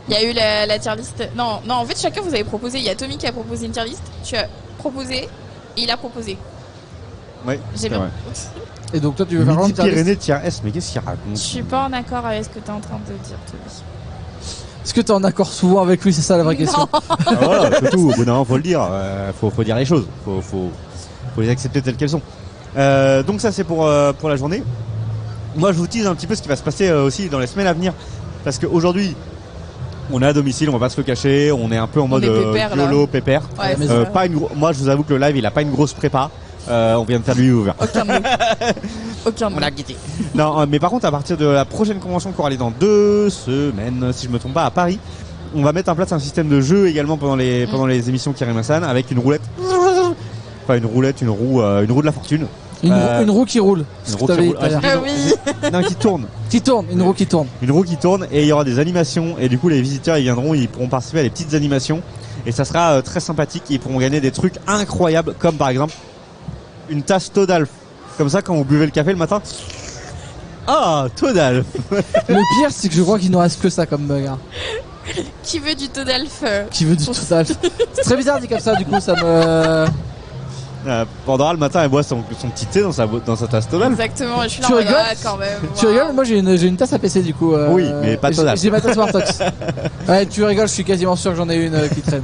Il y a eu la tier list. Non, en fait, chacun vous avez proposé. Il y a Tommy qui a proposé une tier list. Tu as proposé et il a proposé. Ouais. J'ai c'est bien. vrai. Et donc toi tu veux faire Midi une tier list. Pyrénées tier S, mais qu'est-ce qu'il Je raconte? suis pas en accord avec ce que tu es en train de dire, Tommy. Est-ce que t'es en accord souvent avec lui? C'est ça la vraie question. Non. Ah, voilà, c'est tout. Au bout d'un moment, faut le dire. Faut dire les choses. Faut les accepter telles qu'elles sont. Donc ça, c'est pour la journée. Moi, je vous tease un petit peu ce qui va se passer aussi dans les semaines à venir, parce qu'aujourd'hui, on est à domicile, on va pas se le cacher, on est un peu en mode est pépère, là. YOLO, pépère. Ouais, mais c'est vrai. Pas moi, je vous avoue que le live, il a pas une grosse prépa. On vient de faire du ouvert. Aucun de nous. Aucun de nous. quitté. Non, mais par contre, à partir de la prochaine convention qui aura lieu dans 2 semaines, si je me trompe pas, à Paris, on va mettre en place un système de jeu également pendant les émissions Kirimasan avec une roulette. Enfin, une roue de la fortune. Une roue qui roule. Une Ce roue que qui t'avais roule. dit tout à l'heure. Ah oui. Non, qui tourne. Qui tourne, une roue qui tourne. Une roue qui tourne et il y aura des animations et du coup les visiteurs ils viendront, ils pourront participer à des petites animations et ça sera très sympathique. Ils pourront gagner des trucs incroyables comme par exemple une tasse Todalf. Comme ça quand vous buvez le café le matin. Ah, Todalf. Le pire, c'est que je crois qu'il ne reste que ça comme bug. Hein. Qui veut du Todalf Qui veut du total. C'est très bizarre dit comme ça, du coup ça me. Pandora le matin elle boit son petit thé dans sa tasse Todal. Exactement, je suis là Tu rigoles quand même. Tu rigoles, moi j'ai une tasse APC du coup. Oui, mais pas Todal. J'ai ma tasse Wartox. Ouais, tu rigoles, je suis quasiment sûr que j'en ai une qui traîne.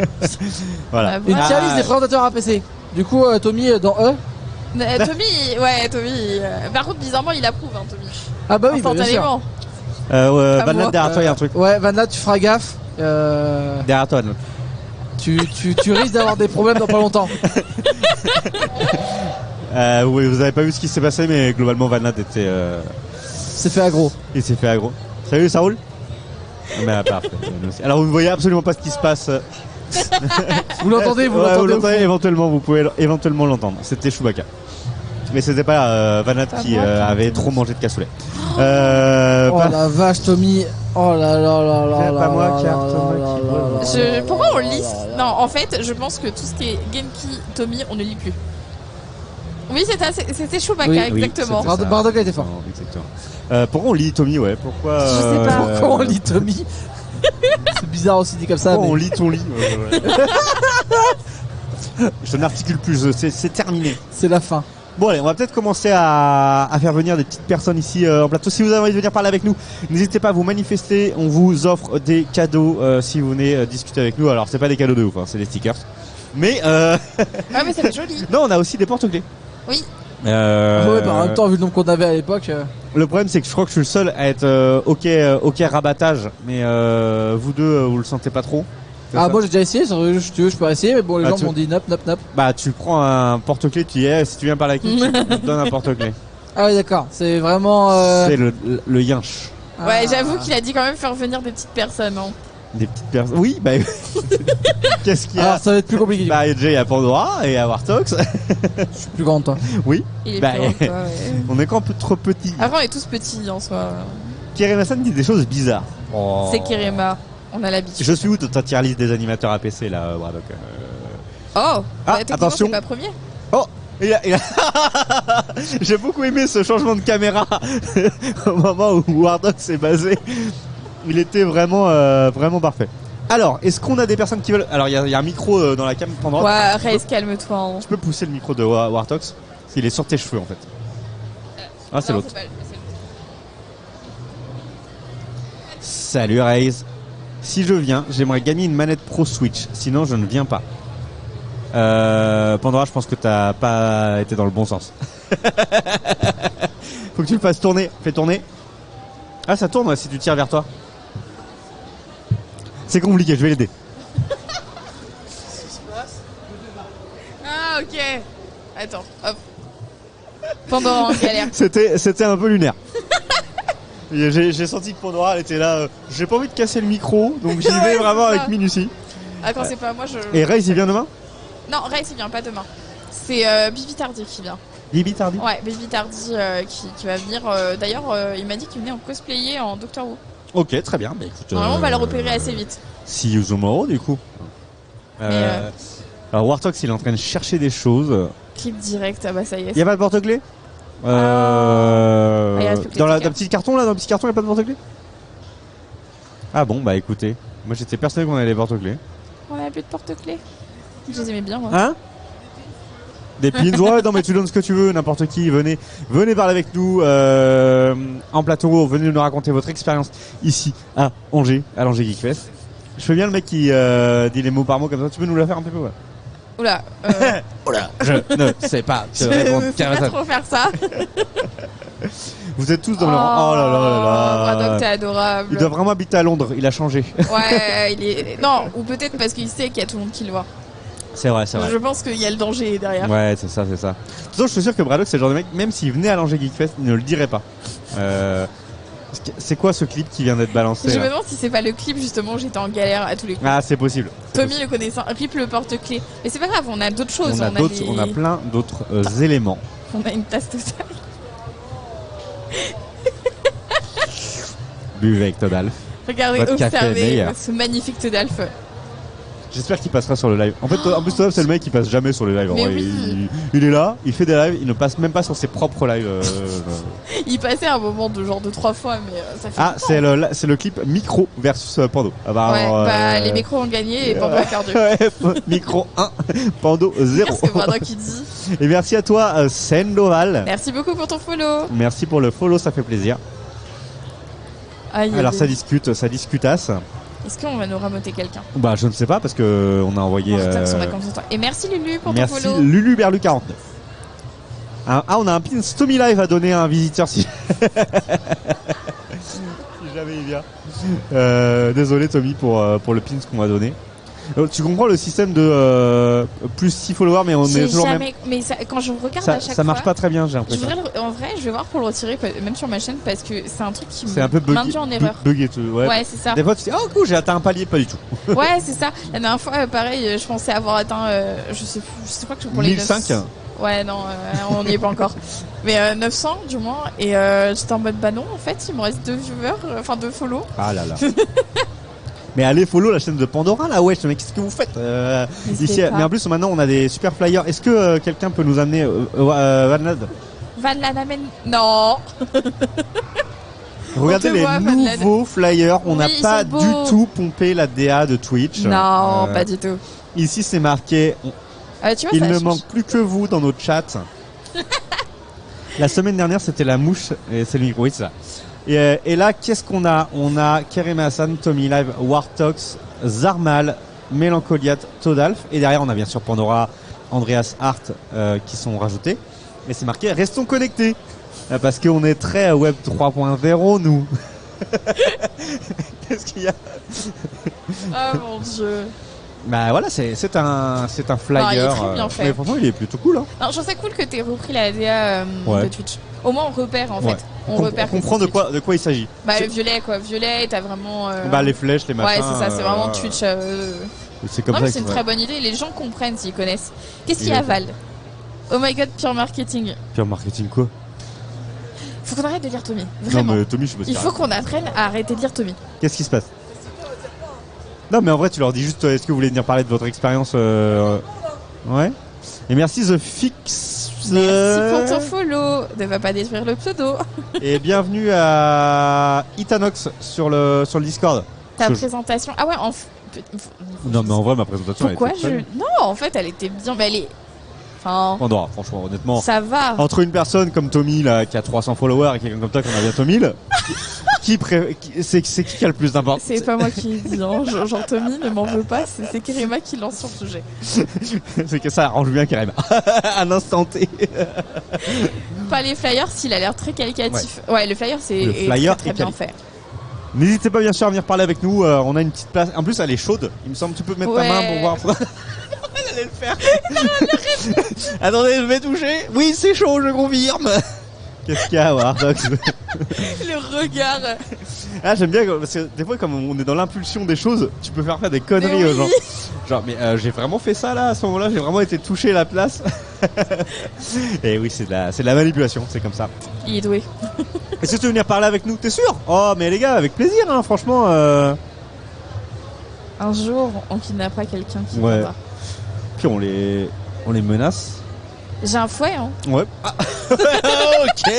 Voilà. Une tier list des présentateurs APC. Du coup, Tommy dans E. Tommy. Par contre, bizarrement, il approuve, hein, Tommy. Ah bah oui, bien sûr. Van Nat, derrière toi, il y a un truc. Ouais, Van Nat, tu feras gaffe. Derrière toi, Van Nat. Tu risques d'avoir des problèmes dans pas longtemps. Oui, vous avez pas vu ce qui s'est passé, mais globalement, Van Nat était. C'est fait aggro. Il s'est fait aggro. Salut, ça roule? Mais parfait. Alors, vous ne voyez absolument pas ce qui se passe. Vous l'entendez, vous l'entendez éventuellement, vous pouvez éventuellement l'entendre. C'était Chewbacca. Mais c'était pas Van Nat qui avait trop mangé de cassoulet. Oh la vache, Tommy. Oh là là là là. C'est pas moi qui a Pourquoi on lit? Non, en fait, je pense que tout ce qui est Genki, Tommy, on ne lit plus. Oui, c'était Chewbacca, oui, exactement. Bardock a été fort. Exactement. Pourquoi on lit Tommy, ouais? Pourquoi? Je sais pas. Pourquoi on lit Tommy? C'est bizarre aussi dit comme ça. Pourquoi mais... on lit ton lit? Je n'articule plus, c'est terminé. C'est la fin. Bon allez, on va peut-être commencer à faire venir des petites personnes ici en plateau. Si vous avez envie de venir parler avec nous, n'hésitez pas à vous manifester. On vous offre des cadeaux si vous venez discuter avec nous. Alors c'est pas des cadeaux de ouf, hein, c'est des stickers. Mais ah mais ça fait joli. Non, on a aussi des porte-clés. Oui. Ouais, bah, en même temps, vu le nombre qu'on avait à l'époque. Le problème c'est que je crois que je suis le seul à être ok rabattage, mais vous deux vous le sentez pas trop. Ah, moi j'ai déjà essayé, si tu veux, je peux essayer, mais bon, les gens m'ont dit nop. Bah, tu prends un porte-clés, tu dis, si tu viens par la queue, tu te donnes un porte-clés. Ah, oui, d'accord, c'est vraiment. C'est le yinche. Ouais, j'avoue qu'il a dit quand même faire venir des petites personnes. Hein. Des petites personnes. Oui, bah. Qu'est-ce qu'il y a? Alors, ça va être plus compliqué. Bah, déjà, il y a Pandora et il y a Wartox. Je suis plus grande, toi. Oui. Il est plus grand que toi, ouais. On est quand peu trop petits. Avant, on est tous petits en soi. Kirema-san dit des choses bizarres. Oh. C'est Kirema. On a l'habitude. Je suis où dans ta tier list des animateurs APC là, Wardock Oh, attention. C'est pas premier. Oh, il a... J'ai beaucoup aimé ce changement de caméra au moment où Wardock s'est basé. Il était vraiment parfait. Alors, est-ce qu'on a des personnes qui veulent... Alors, il y a un micro dans la cam pendant... Ouais, Reyes, calme-toi. Hein. Tu peux pousser le micro de Wartox? Il est sur tes cheveux en fait. Ah, c'est l'autre. Salut Reyes. Si je viens, j'aimerais gagner une manette Pro Switch. Sinon, je ne viens pas. Pandora, je pense que t'as pas été dans le bon sens. Faut que tu le fasses tourner. Fais tourner. Ah, ça tourne si tu tires vers toi. C'est compliqué, je vais l'aider. Ah, ok. Attends, hop. Pandora en galère. C'était un peu lunaire. J'ai senti que Pandora elle était là. J'ai pas envie de casser le micro, donc j'y vais vraiment avec minutie. Ah, quand c'est pas moi, je. Et Reyes, il vient demain? Non, Reyes, il vient pas demain. C'est Bibi Tardy qui vient. Bibi Tardy? Ouais, Bibi Tardy qui va venir. D'ailleurs, il m'a dit qu'il venait en cosplayer en Doctor Who. Ok, très bien. Bah, écoute, normalement, on va le repérer assez vite. See you tomorrow, du coup. Alors, Wartox, il est en train de chercher des choses. Clip direct, ah bah ça y est. Y'a pas de porte-clés? Dans le petit carton là, dans le petit carton, y'a pas de porte-clés? Ah bon, bah écoutez, moi j'étais persuadé qu'on avait des porte-clés. On a plus de porte-clés. Je les aimais bien, moi. Hein? Des pins? Ouais, non mais tu donnes ce que tu veux, n'importe qui, venez parler avec nous en plateau, venez nous raconter votre expérience ici à Angers Geekfest. Je fais bien le mec qui dit les mots par mots comme ça, tu peux nous la faire un peu? Ouais. Oula, Oula, je ne sais pas. Je ne sais pas trop faire ça. Vous êtes tous dans le rang. Oh là là là là. Braddock, t'es adorable. Il doit vraiment habiter à Londres, il a changé. Ouais, il est. Non, ou peut-être parce qu'il sait qu'il y a tout le monde qui le voit. C'est vrai. Je pense qu'il y a le danger derrière. Ouais, c'est ça. De toute façon, je suis sûr que Braddock, c'est le genre de mec, même s'il venait à l'Angers Geekfest, il ne le dirait pas. C'est quoi ce clip qui vient d'être balancé? Je me demande si c'est pas le clip justement où j'étais en galère à tous les coups. Ah, c'est possible. Tommy le connaissant, clip le porte-clés. Mais c'est pas grave, on a d'autres choses. On a plein d'autres éléments. On a une tasse de sel. Buvez avec Todalf. Regardez, votre observez café ce magnifique Todalf. J'espère qu'il passera sur le live. En fait, en plus, Todalf, c'est le mec qui passe jamais sur les lives. Mais oui. Il est là, il fait des lives, il ne passe même pas sur ses propres lives. Il passait un moment de genre de 3 fois, mais ça fait. Ah, c'est le clip Micro versus Pando. Les micros ont gagné et Pando a perdu. Micro 1, Pando 0. C'est Pando qui dit. Et merci à toi, Sendoval. Merci beaucoup pour ton follow. Merci pour le follow, ça fait plaisir. Alors ça discutasse. Est-ce qu'on va nous ramoter quelqu'un? Bah je ne sais pas parce que on a envoyé. Et merci Lulu pour ton follow. Merci Lulu Berlu 49. On a un pin Tommy Live à donner à un visiteur si jamais il vient. Désolé Tommy pour le pin qu'on m'a donné. Tu comprends le système de plus 6 followers, mais on est toujours jamais... Mais ça, quand je regarde à chaque fois... Ça marche pas très bien, j'ai l'impression. En vrai, je vais voir pour le retirer, même sur ma chaîne, parce que c'est un truc qui un peu maintient en erreur. Bugué, ouais, c'est ça. Des fois, tu dis, oh cool, j'ai atteint un palier, pas du tout. Ouais, c'est ça. La dernière fois, pareil, je pensais avoir atteint, je sais pas que pour les 1005. Ouais, non, on n'y est pas encore. Mais 900 du moins, et j'étais en mode, bah non, en fait, il me reste 2 viewers, enfin 2 follow. Ah là là. Mais allez follow la chaîne de Pandora là, ouais, mais qu'est-ce que vous faites ici? Mais en plus maintenant on a des super flyers. Est-ce que quelqu'un peut nous amener Vanlad? Vanlad amène. Non. Regardez les nouveaux flyers, on n'a pas du tout pompé la DA de Twitch. Non, pas du tout. Ici c'est marqué, tu vois, il ne manque plus que vous dans notre chat. La semaine dernière c'était la mouche, et c'est le micro, oui c'est ça. Et là, qu'est-ce qu'on a? On a Kerem Hassan, Tommy Live, Wartox, Zarmal, Mélancoliat, Todalf. Et derrière, on a bien sûr Pandora, Andreas Hart qui sont rajoutés. Mais c'est marqué restons connectés. Parce qu'on est très Web 3.0, nous. Qu'est-ce qu'il y a? Oh mon dieu. Bah voilà, c'est un flyer. Il est très bien fait. Mais franchement, il est plutôt cool. Hein. Non, je trouve ça cool que tu aies repris la DA de Twitch. Au moins, on repère en fait. On comprend de quoi il s'agit. Bah, le violet, quoi. Violet, t'as vraiment. Bah, les flèches, les machins. Ouais, c'est ça, c'est vraiment Twitch. C'est comme ça. C'est une très bonne idée. Les gens comprennent s'ils connaissent. Qu'est-ce qu'il y a, Val? Oh my god, pure marketing. Pure marketing, quoi? Faut qu'on arrête de lire Tommy. Vraiment. Non, mais Tommy, je sais pas. Il faut qu'on apprenne à arrêter de lire Tommy. Qu'est-ce qui se passe? Non, mais en vrai, tu leur dis juste est-ce que vous voulez venir parler de votre expérience Ouais. Et merci The Fix. Merci pour ton follow. Ne va pas détruire le pseudo. Et bienvenue à Itanox sur le Discord. Ta présentation. Ah ouais, non, mais en vrai, ma présentation. Pourquoi Non, en fait, elle était bien. Mais elle est. Enfin. Pandora, franchement, honnêtement. Ça va. Entre une personne comme Tommy, là, qui a 300 followers, et quelqu'un comme toi, qui en a bientôt 1000. C'est qui a le plus d'importance? C'est pas moi qui dis, hein. Genre Tommy ne m'en veut pas, c'est Kerema qui lance sur le sujet. C'est que ça arrange bien Kerema. À l'instant T. Pas les flyers, s'il a l'air très qualitatif. Ouais, le flyer c'est très bien fait. N'hésitez pas bien sûr à venir parler avec nous, on a une petite place. En plus elle est chaude, il me semble que tu peux mettre ta main pour voir. Elle allait le faire. Attendez, je vais toucher. Oui, c'est chaud, je confirme. Qu'est-ce qu'il y a, Wardox? Le regard. Ah, j'aime bien parce que des fois, comme on est dans l'impulsion des choses, tu peux faire des conneries aux gens. Genre, mais j'ai vraiment fait ça là, à ce moment-là, j'ai vraiment été touché la place. Et oui, c'est de la manipulation, c'est comme ça. Il est doué. Est-ce que tu veux venir parler avec nous? T'es sûr? Oh, mais les gars, avec plaisir, hein, franchement. Un jour, on kidnappera quelqu'un qui viendra. Puis on les menace. J'ai un fouet, hein. Ouais. Ah. Ok.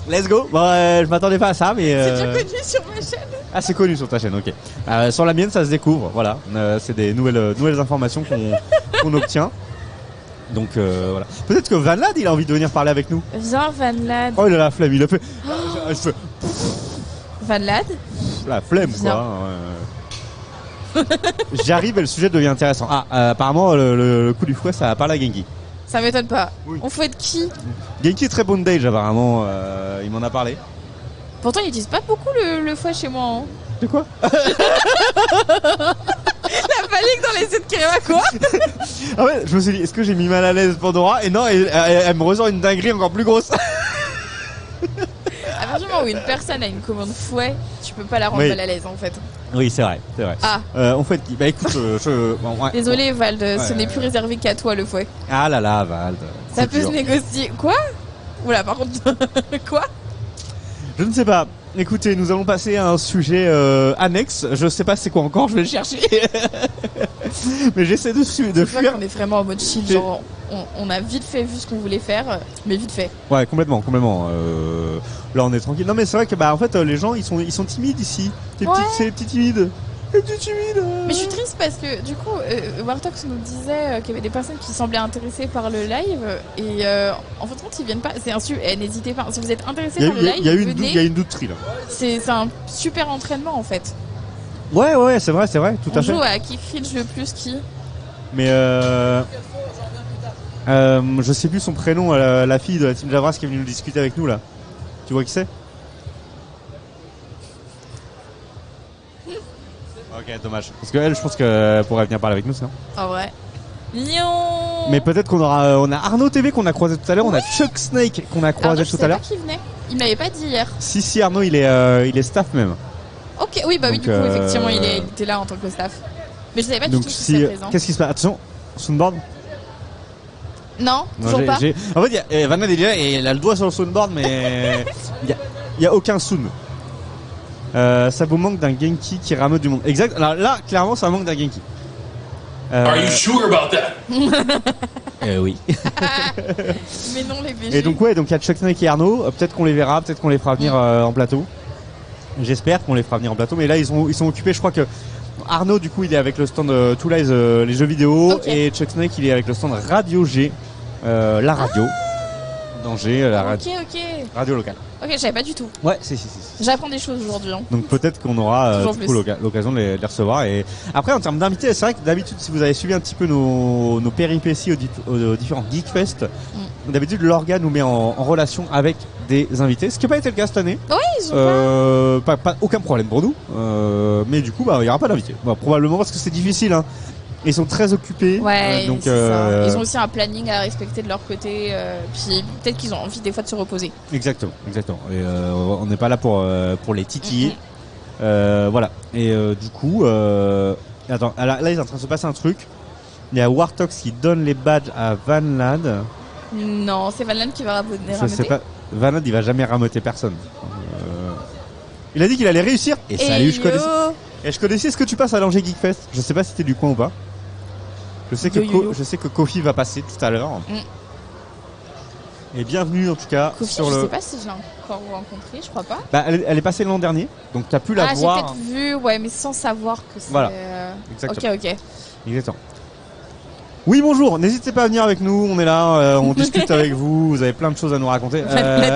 Let's go. Bon, je m'attendais pas à ça, mais. C'est bien connu sur ma chaîne. Ah, c'est connu sur ta chaîne, ok. Sur la mienne, ça se découvre. Voilà. C'est des nouvelles informations qu'on obtient. Donc voilà. Peut-être que Vanlad, il a envie de venir parler avec nous. Viens, Vanlad. Oh, il a la flemme. Il a fait. Vanlad. La flemme, quoi. J'arrive et le sujet devient intéressant. Apparemment, le coup du fouet, ça parle à Genki. Ça m'étonne pas. Oui. On fouette qui? Genki est très bondage apparemment, il m'en a parlé. Pourtant il utilise pas beaucoup le fouet chez moi. Hein. De quoi? La panique dans les yeux de Kerema, quoi? Ah ouais, je me suis dit, est-ce que j'ai mis mal à l'aise Pandora? Et non, elle me ressort une dinguerie encore plus grosse. À partir du moment où une personne a une commande fouet, tu peux pas la rendre mal à l'aise en fait. Oui, c'est vrai. Ah. On fouette qui? Bah écoute, Désolé Vald, ce n'est plus réservé qu'à toi le fouet. Ah là là, Vald. Ça peut se négocier. Quoi? Oula, par contre, quoi? Je ne sais pas. écoutez, nous allons passer à un sujet annexe. Je sais pas c'est quoi encore, je vais le chercher. Mais j'essaie de fuir. On est vraiment en mode chill, genre on a vite fait vu ce qu'on voulait faire, mais vite fait. Ouais, complètement. Là, on est tranquille. Non, mais c'est vrai que en fait, les gens, ils sont timides ici. C'est petits timides. Les petits timides. Mais je suis triste parce que du coup, Wartox nous disait qu'il y avait des personnes qui semblaient intéressées par le live et en fait, quand ils viennent pas, c'est un n'hésitez pas. Si vous êtes intéressés par le live, il y a une douterie là. C'est un super entraînement en fait. Ouais, c'est vrai, tout à fait. On joue à qui cringe le plus qui. Mais je sais plus son prénom, la fille de la team Javras qui est venue nous discuter avec nous là. Tu vois qui c'est? Ok, dommage. Parce qu'elle, je pense qu'elle pourrait venir parler avec nous, ça. Ah ouais. Mignon. Mais peut-être qu'on aura, on a Arnaud TV qu'on a croisé tout à l'heure, on a Chuck Snake qu'on a croisé tout à l'heure. Je sais pas qui venait. Il m'avait pas dit hier. Si Arnaud, il est staff même. Ok, oui bah oui, du coup effectivement il était là en tant que staff. Mais je savais pas du tout si c'était présent. Qu'est-ce qui se passe? Attention, soundboard. Non, toujours pas. En fait, Vanna est là et elle a le doigt sur le soundboard, mais il y a aucun sound. Ça vous manque d'un Genki qui rameute du monde. Exact. Alors là, clairement, ça manque d'un Genki. Are you sure about that? Oui. Mais non, les BG. Et donc il y a Chuck Snake et Arnaud. Peut-être qu'on les verra, peut-être qu'on les fera venir en plateau. J'espère qu'on les fera venir en plateau. Mais là, ils sont occupés. Je crois que Arnaud, du coup, il est avec le stand Two Lies, les jeux vidéo, et Chuck Snake, il est avec le stand Radio G, la radio. Danger, la radio. Ok. Radio locale. Ok, je savais pas du tout. Ouais, si. J'apprends des choses aujourd'hui. Hein. Donc peut-être qu'on aura du coup, l'occasion de les recevoir. Et après, en termes d'invités, c'est vrai que d'habitude, si vous avez suivi un petit peu nos péripéties aux différents Geekfest, d'habitude, l'orga nous met en relation avec des invités, ce qui n'a pas été le cas cette année. Oui, ils ont pas aucun problème pour nous. Mais du coup, il n'y aura pas d'invités. Probablement parce que c'est difficile. Hein. Ils sont très occupés. Ouais, donc ils ont aussi un planning à respecter de leur côté. Puis peut-être qu'ils ont envie des fois de se reposer. Exactement. Et on n'est pas là pour les titiller. Voilà. Et du coup, attends, là il est en train de se passer un truc. Il y a Wartox qui donne les badges à Vanlad. Non, c'est Vanlad qui va rameter. Je sais pas. Vanlad, il va jamais rameuter personne. Il a dit qu'il allait réussir. Et salut, je connaissais. Et je connaissais ce que tu passes à l'Angers Geekfest. Je sais pas si t'es du coin ou pas. Je sais que Kofi va passer tout à l'heure. Et bienvenue en tout cas Kofi, sur le. Je sais pas si je l'ai encore rencontré, je crois pas. Elle est passée l'an dernier, donc t'as pu la voir. J'ai peut-être vu, ouais, mais sans savoir que c'est. Voilà. Exactement. Ok. Exactement. Oui, bonjour. N'hésitez pas à venir avec nous. On est là, on discute avec vous. Vous avez plein de choses à nous raconter.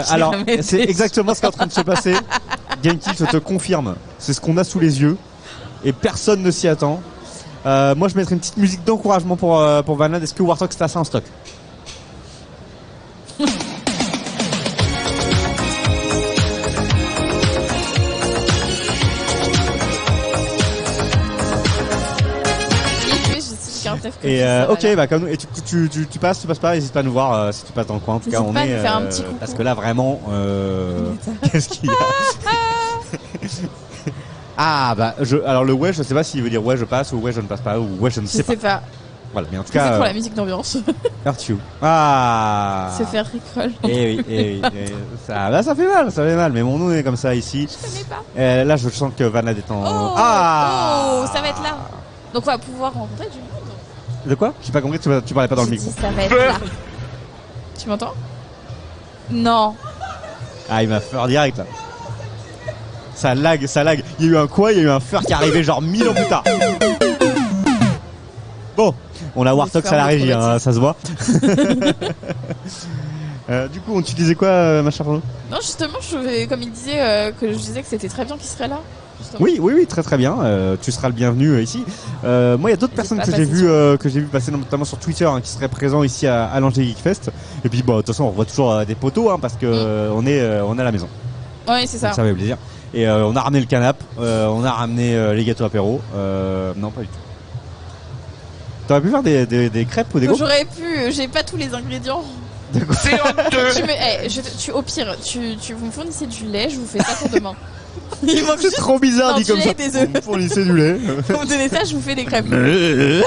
Alors, c'est exactement ce qui est en train de se passer. Genki, je te confirme. C'est ce qu'on a sous les yeux et personne ne s'y attend. Moi, je mettrai une petite musique d'encouragement pour Vanlad. Est-ce que Wartox t'as ça en stock? Et ok, bah comme nous, et tu passes pas, n'hésite pas à nous voir si tu passes dans le coin. En tout cas, on est faire un petit parce que là vraiment, qu'est-ce qu'il y a? Ah bah alors le ouais, je sais pas s'il veut dire ouais je passe ou ouais je ne passe pas ou ouais je ne sais pas. Voilà, mais en tout cas. C'est pour la musique d'ambiance. Hurt you. Ah. Se faire ricoler. Et oui. Ça fait mal. Mais mon nom est comme ça ici. Je connais pas. Là, je sens que Vanlad est en. Oh, ça va être là. Donc on va pouvoir rencontrer du monde. De quoi? J'ai pas compris. Tu parlais pas dans le micro. Ça va être là. Tu m'entends? Non. Ah, il m'a fait direct là. Ça lag. Il y a eu un quoi? Il y a eu un fur qui est arrivé genre 1000 ans plus tard. Bon, on a Wartox à la régie, hein, ça se voit. Du coup, tu disais quoi, ma chère Arnaud? Non, justement, comme il disait, que je disais que c'était très bien qu'il serait là. Justement. Oui, très bien. Tu seras le bienvenu ici. Moi, il y a d'autres personnes que j'ai vu passer, notamment sur Twitter, hein, qui seraient présents ici à l'Angers Geekfest. Et puis, bon, de toute façon, on voit toujours des poteaux, hein, parce que on est à la maison. Oui, c'est ça. Donc, ça fait plaisir. Et on a ramené le canapé, on a ramené les gâteaux apéro. Non, pas du tout. T'aurais pu faire des crêpes ou des gaufres? J'aurais pu, j'ai pas tous les ingrédients. C'est honteux. Au pire, vous me fournissez du lait, je vous fais ça pour demain. C'est trop bizarre dit comme ça. Vous me fournissez du lait. Vous me donnez ça, je vous fais des crêpes. Je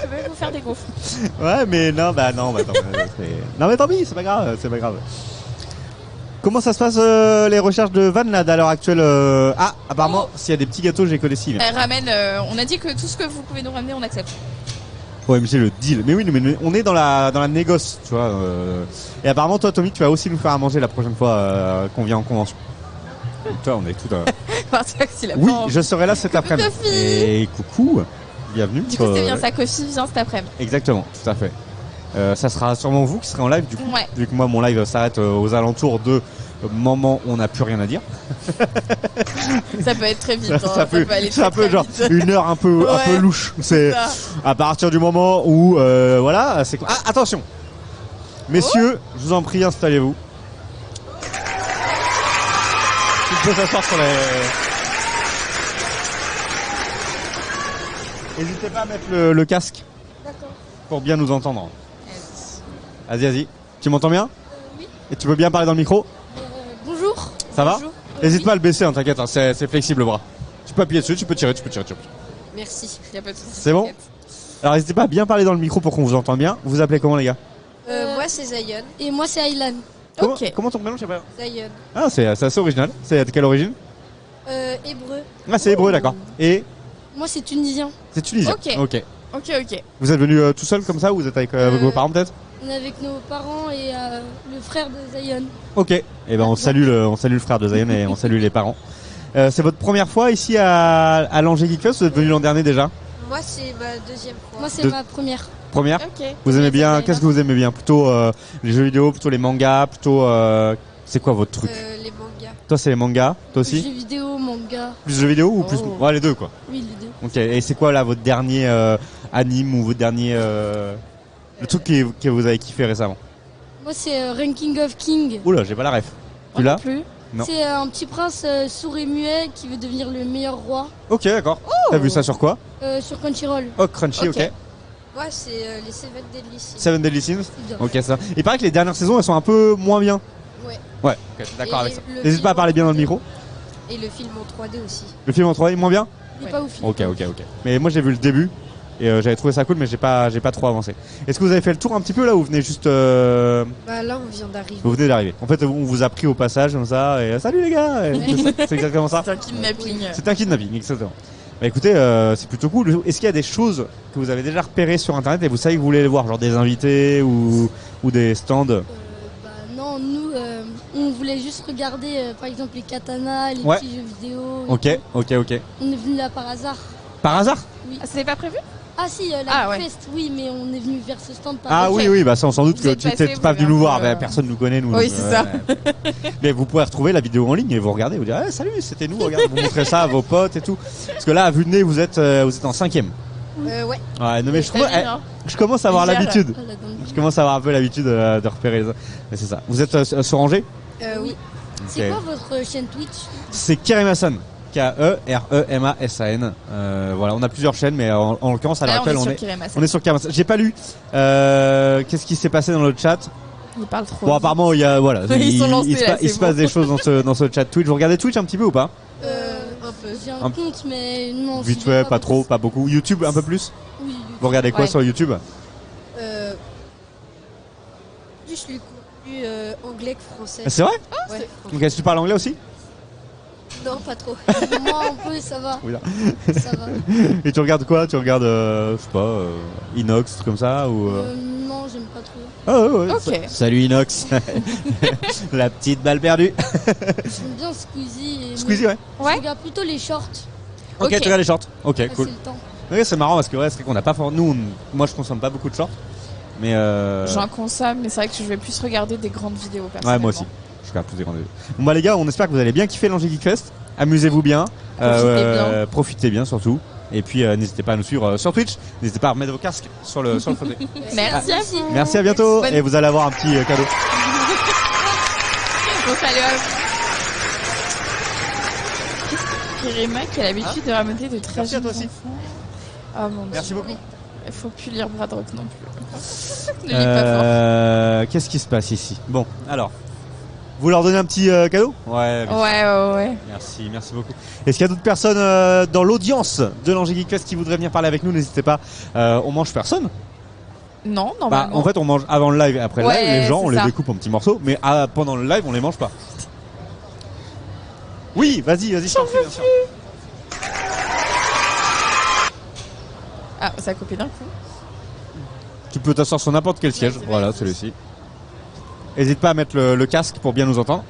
vais vous faire des gaufres. Ouais, mais non, non, mais tant pis, c'est pas grave. Comment ça se passe les recherches de vannes là à l'heure actuelle Ah, apparemment, s'il y a des petits gâteaux, j'ai que des cibles. Ramène, on a dit que tout ce que vous pouvez nous ramener, on accepte. Ouais, mais c'est le deal. Mais oui, mais on est dans la négoce, tu vois. Et apparemment, toi, Tommy, tu vas aussi nous faire à manger la prochaine fois qu'on vient en convention. Toi, on est tout. Oui, je serai là cet après-midi. Et coucou, bienvenue. Du coup, c'est bien ça, Kofi vient cet après-midi. Exactement, tout à fait. Ça sera sûrement vous qui serez en live du coup, vu que moi mon live s'arrête aux alentours de moment où on n'a plus rien à dire. Ça peut être très vite. Ça peut aller très, très genre vite. Une heure un peu louche. C'est à partir du moment où voilà, c'est quoi. Ah, attention, messieurs, je vous en prie, installez-vous. Tu peux s'asseoir sur les. N'hésitez pas à mettre le casque. D'accord. Pour bien nous entendre. Vas-y. Tu m'entends bien? Oui. Et tu peux bien parler dans le micro? Bonjour. Ça va? N'hésite pas à le baisser, hein, t'inquiète, hein, c'est flexible le bras. Tu peux appuyer dessus, tu peux tirer. Merci. Y a pas de soucis, c'est bon? Alors n'hésitez pas à bien parler dans le micro pour qu'on vous entende bien. Vous vous appelez comment les gars? Moi c'est Zion. Et moi c'est Aylan. Comment ton prénom, je sais pas? Zion. Ah, c'est assez original. C'est de quelle origine? Hébreu. Ah, c'est hébreu, d'accord. Et? Moi c'est tunisien. C'est tunisien. Ok. Vous êtes venu tout seul comme ça ou vous êtes avec vos parents peut-être? On est avec nos parents et le frère de Zion. Ok. Et ben on salue le frère de Zion et on salue les parents. C'est votre première fois ici à l'Angers Geek Fest ou vous êtes venu l'an dernier déjà? Moi c'est ma deuxième fois. Moi c'est ma première. Première? Ok. Vous aimez bien, qu'est-ce que vous aimez bien? Plutôt les jeux vidéo, plutôt les mangas, plutôt c'est quoi votre truc? Les mangas. Toi c'est les mangas, toi aussi? Jeux vidéo, manga. Plus jeux vidéo ou plus? Ouais, les deux quoi. Oui, les deux. Ok, et c'est quoi là votre dernier anime ou votre dernier le truc que vous avez kiffé récemment? Moi c'est Ranking of King. Oula, j'ai pas la ref. Tu l'as? Plus. Non. C'est un petit prince sourd et muet qui veut devenir le meilleur roi. Ok, d'accord. T'as vu ça sur quoi? Sur Crunchyroll. Oh, Crunchy, ok. Moi c'est les Seven Deadly Sins. Seven Deadly Sins. Ok, ça. Il paraît que les dernières saisons elles sont un peu moins bien. Ouais. Ouais, ok, d'accord avec ça. N'hésite pas à parler bien dans le micro. Et le film en 3D aussi. Le film en 3D moins bien? Il est pas ouf. Ok. Mais moi j'ai vu le début et j'avais trouvé ça cool mais j'ai pas trop avancé. Est-ce que vous avez fait le tour un petit peu là ou vous venez juste Bah là on vient d'arriver. Vous venez d'arriver. En fait on vous a pris au passage comme ça et salut les gars. C'est exactement ça. C'est un kidnapping. C'est un kidnapping, exactement. Bah écoutez, c'est plutôt cool. Est-ce qu'il y a des choses que vous avez déjà repérées sur internet et vous savez que vous voulez les voir, genre des invités ou des stands? Non, nous on voulait juste regarder par exemple les katanas, les petits jeux vidéo. Ok. On est venu là par hasard. Par hasard? Oui. Ah, c'était pas prévu? Ah si, la Fest, oui, mais on est venu vers ce stand par hasard. Ah oui, bah ça on s'en doute vous que tu n'étais pas venu nous voir, personne nous connaît nous. Oui, c'est ça. Mais vous pouvez retrouver la vidéo en ligne et vous regardez, vous dire salut, c'était nous, regardez, vous montrez ça à vos potes et tout. Parce que là à vue de nez vous êtes en 5e. Ouais. Non mais je commence à avoir l'habitude. Je commence à avoir un peu l'habitude de repérer ça. Mais c'est ça. Vous êtes sur Angers? Oui. C'est quoi votre chaîne Twitch? C'est Keremassan. Keremassan. Voilà, on a plusieurs chaînes, mais en l'occurrence à l'heure actuelle on est sur Keremassan. J'ai pas lu. Qu'est-ce qui s'est passé dans le chat? Il parle trop. Bon, apparemment il y a il se passe des choses dans ce chat Twitch. Vous regardez Twitch un petit peu ou pas? Un peu. J'ai un compte, mais non. Vite fait, pas trop, pas beaucoup. YouTube un peu plus? Oui. Vous regardez quoi sur YouTube? Plus le contenu anglais que français. C'est vrai? Ouais. Donc est-ce que tu parles anglais aussi? Non, pas trop. Moi un peu, ça va. Oui, là. Ça va. Et tu regardes quoi? Tu regardes, je sais pas, Inox, truc comme ça ou Non, j'aime pas trop. Ah ouais. Ok. Salut Inox. La petite balle perdue. J'aime bien Squeezie. Squeezie, ouais. Je regarde plutôt les shorts. Ok, tu regardes les shorts. Ok, cool. C'est le temps. Ouais, c'est marrant parce que c'est vrai qu'on n'a pas moi je consomme pas beaucoup de shorts. Mais j'en consomme, mais c'est vrai que je vais plus regarder des grandes vidéos personnellement. Ouais, moi aussi. Je regarde plus des grandes vidéos. Bon bah les gars, on espère que vous allez bien kiffer l'Angers Geek Fest. Amusez-vous bien. Profitez bien surtout. Et puis n'hésitez pas à nous suivre sur Twitch. N'hésitez pas à remettre vos casques sur le fauteuil. Merci à vous. Merci, à bientôt. Et vous allez avoir un petit cadeau. Bon, salut à vous. Kirima qui a l'habitude de ramener de très Merci à toi aussi. Oh mon Dieu. Merci beaucoup. Il faut plus lire Bradrock non plus. Ne lis pas fort. Qu'est-ce qui se passe ici? Bon, alors. Vous leur donnez un petit cadeau? Ouais. Merci beaucoup. Est-ce qu'il y a d'autres personnes dans l'audience de l'Angers Geek Fest qui voudraient venir parler avec nous? N'hésitez pas. On mange personne. Non, normalement. En fait, on mange avant le live et après le live. Les gens, on les ça. découpe en petits morceaux, mais pendant le live, on les mange pas. Oui, vas-y, je t'en prie, bien sûr. Ah, ça a coupé d'un coup. Tu peux t'asseoir sur n'importe quel siège. Voilà, celui-ci. N'hésite pas à mettre le casque pour bien nous entendre.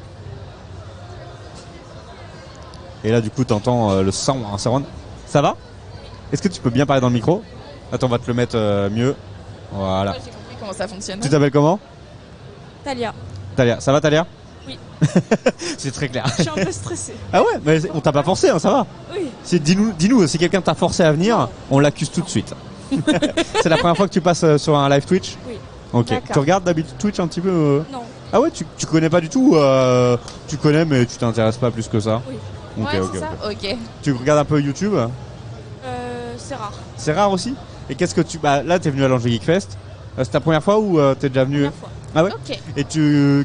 Et là, du coup, t'entends le son, un surround. Ça va? Est-ce que tu peux bien parler dans le micro? Attends, on va te le mettre mieux. Voilà. J'ai compris comment ça fonctionne. Tu t'appelles comment? Talia. Talia. Ça va, Talia? Oui. C'est très clair. Je suis un peu stressée. Ah ouais? Mais on t'a pas forcé, hein, ça va? Oui. Dis-nous, si quelqu'un t'a forcé à venir, on l'accuse tout de suite. C'est la première fois que tu passes sur un live Twitch? Oui. Ok. D'accord. Tu regardes d'habitude Twitch un petit peu Non. Ah ouais, tu connais pas du tout tu connais mais tu t'intéresses pas plus que ça? Oui. Ok, Ouais, ok, c'est ça. ok. Ok. Tu regardes un peu YouTube? C'est rare. C'est rare aussi? Et qu'est-ce que là t'es venu à l'Angers Geek Fest. C'est ta première fois ou t'es déjà venu? Première fois. Ah ouais? Ok. Et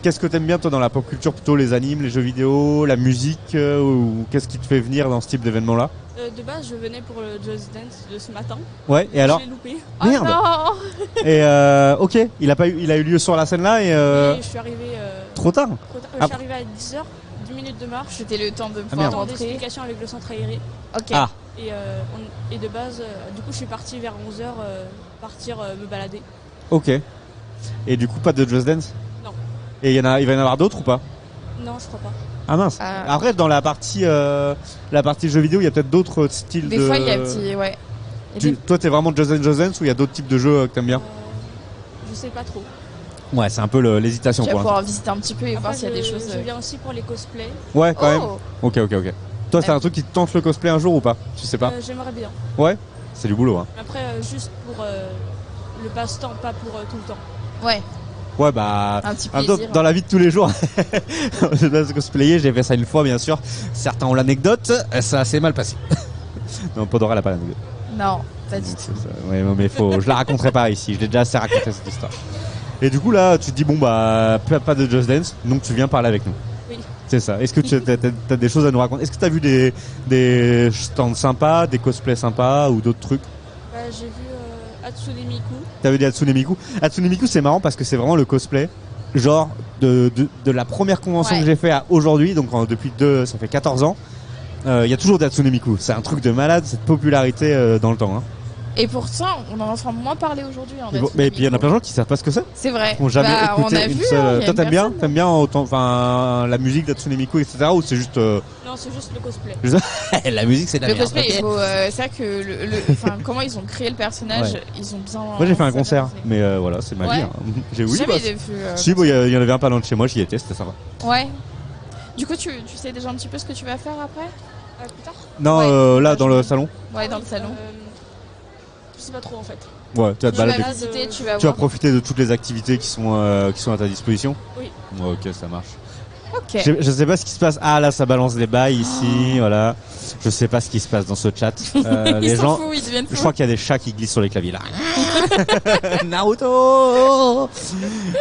qu'est-ce que t'aimes bien toi dans la pop culture? Plutôt les animes, les jeux vidéo, la musique ou qu'est-ce qui te fait venir dans ce type d'événement là? De base, je venais pour le Just Dance de ce matin. Ouais, et alors? Je l'ai loupé. Oh Merde. non. Et ok, il a eu lieu sur la scène là et Et je suis arrivé trop tard. trop tard. Ah. Je suis arrivé à 10h, 10 minutes de marche. C'était le temps de merde. pouvoir Temps rentrer. d'explication avec le centre aéré. Ok. Ah. Et de base, du coup, je suis parti vers 11h, partir me balader. Ok. Et du coup pas de Just Dance? Non. Et il va y en avoir d'autres ou pas? Non, je crois pas. Ah mince. Ah. Après dans la partie jeux vidéo, il y a peut-être d'autres styles Des de. fois, il y a petit. Ouais. Et des- Toi t'es vraiment Just Dance ou il y a d'autres types de jeux que t'aimes bien? Je sais pas trop. Ouais, c'est un peu l'hésitation Tu vas pour l'instant. pouvoir visiter un petit peu et voir Après, s'il y a des choses. je viens aussi pour les cosplays. Ouais, quand même. Oh. Ok. Toi, c'est un truc qui te tente le cosplay un jour ou pas? Tu sais pas? J'aimerais bien. Ouais. C'est du boulot, hein. Après, juste pour le passe-temps, pas pour tout le temps. Ouais. Ouais, bah. Un petit en même temps, plaisir. dans la vie de tous les jours, je vais cosplayer, j'ai fait ça une fois, bien sûr. Certains ont l'anecdote, ça s'est mal passé. Non, Pandora, elle a pas l'anecdote. Non, pas du Donc, tout. c'est ça. Ouais, non, mais je la raconterai pas ici. Je l'ai déjà assez raconté cette histoire. Et du coup, là, tu te dis, bon, bah, pas de Just Dance, donc tu viens parler avec nous. Oui. C'est ça. Est-ce que tu as des choses à nous raconter? Est-ce que tu as vu des stands sympas, des cosplays sympas ou d'autres trucs? Bah, j'ai vu Hatsune Miku. T'as vu des Hatsune Miku? Hatsune Miku, c'est marrant parce que c'est vraiment le cosplay. Genre, de la première convention Ouais. que j'ai fait à aujourd'hui, donc ça fait 14 ans, il y a toujours des Hatsune Miku. C'est un truc de malade, cette popularité dans le temps. Hein. Et pourtant, on en entend moins parler aujourd'hui. Hein, Mais puis il y en a plein de gens qui savent pas ce que c'est. C'est vrai. Qui ont jamais Bah, écouté on a une vu. seule. Hein, y a Toi, une personne. t'aimes bien autant, la musique d'Hatsune Miku, etc. Ou c'est juste. Non, c'est juste le cosplay. La musique, c'est de la Le merde. cosplay, c'est vrai que comment ils ont créé le personnage, Ouais. ils ont bien. Moi, j'ai fait un concert, mais voilà, c'est ma Ouais. vie. Hein. J'ai oui, Jamais bah, j'ai vu. si, il y en avait un pas loin de chez moi, j'y étais, c'était sympa. Ouais. Du coup, tu sais déjà un petit peu ce que tu vas faire après Plus tard. Non, Ouais. là, dans le salon. Ouais, dans le salon. Je sais pas trop en fait. Ouais, tu vas te Tu vas balader. visiter, tu vas Tu vas voir. profiter de toutes les activités qui sont à ta disposition. Oui. Ouais, ok, ça marche. Ok. Je sais pas ce qui se passe. Ah là, ça balance les bails ici, voilà. Je sais pas ce qui se passe dans ce chat. Les Ils sont gens, fous, ils deviennent je fous. crois qu'il y a des chats qui glissent sur les claviers là. Naruto.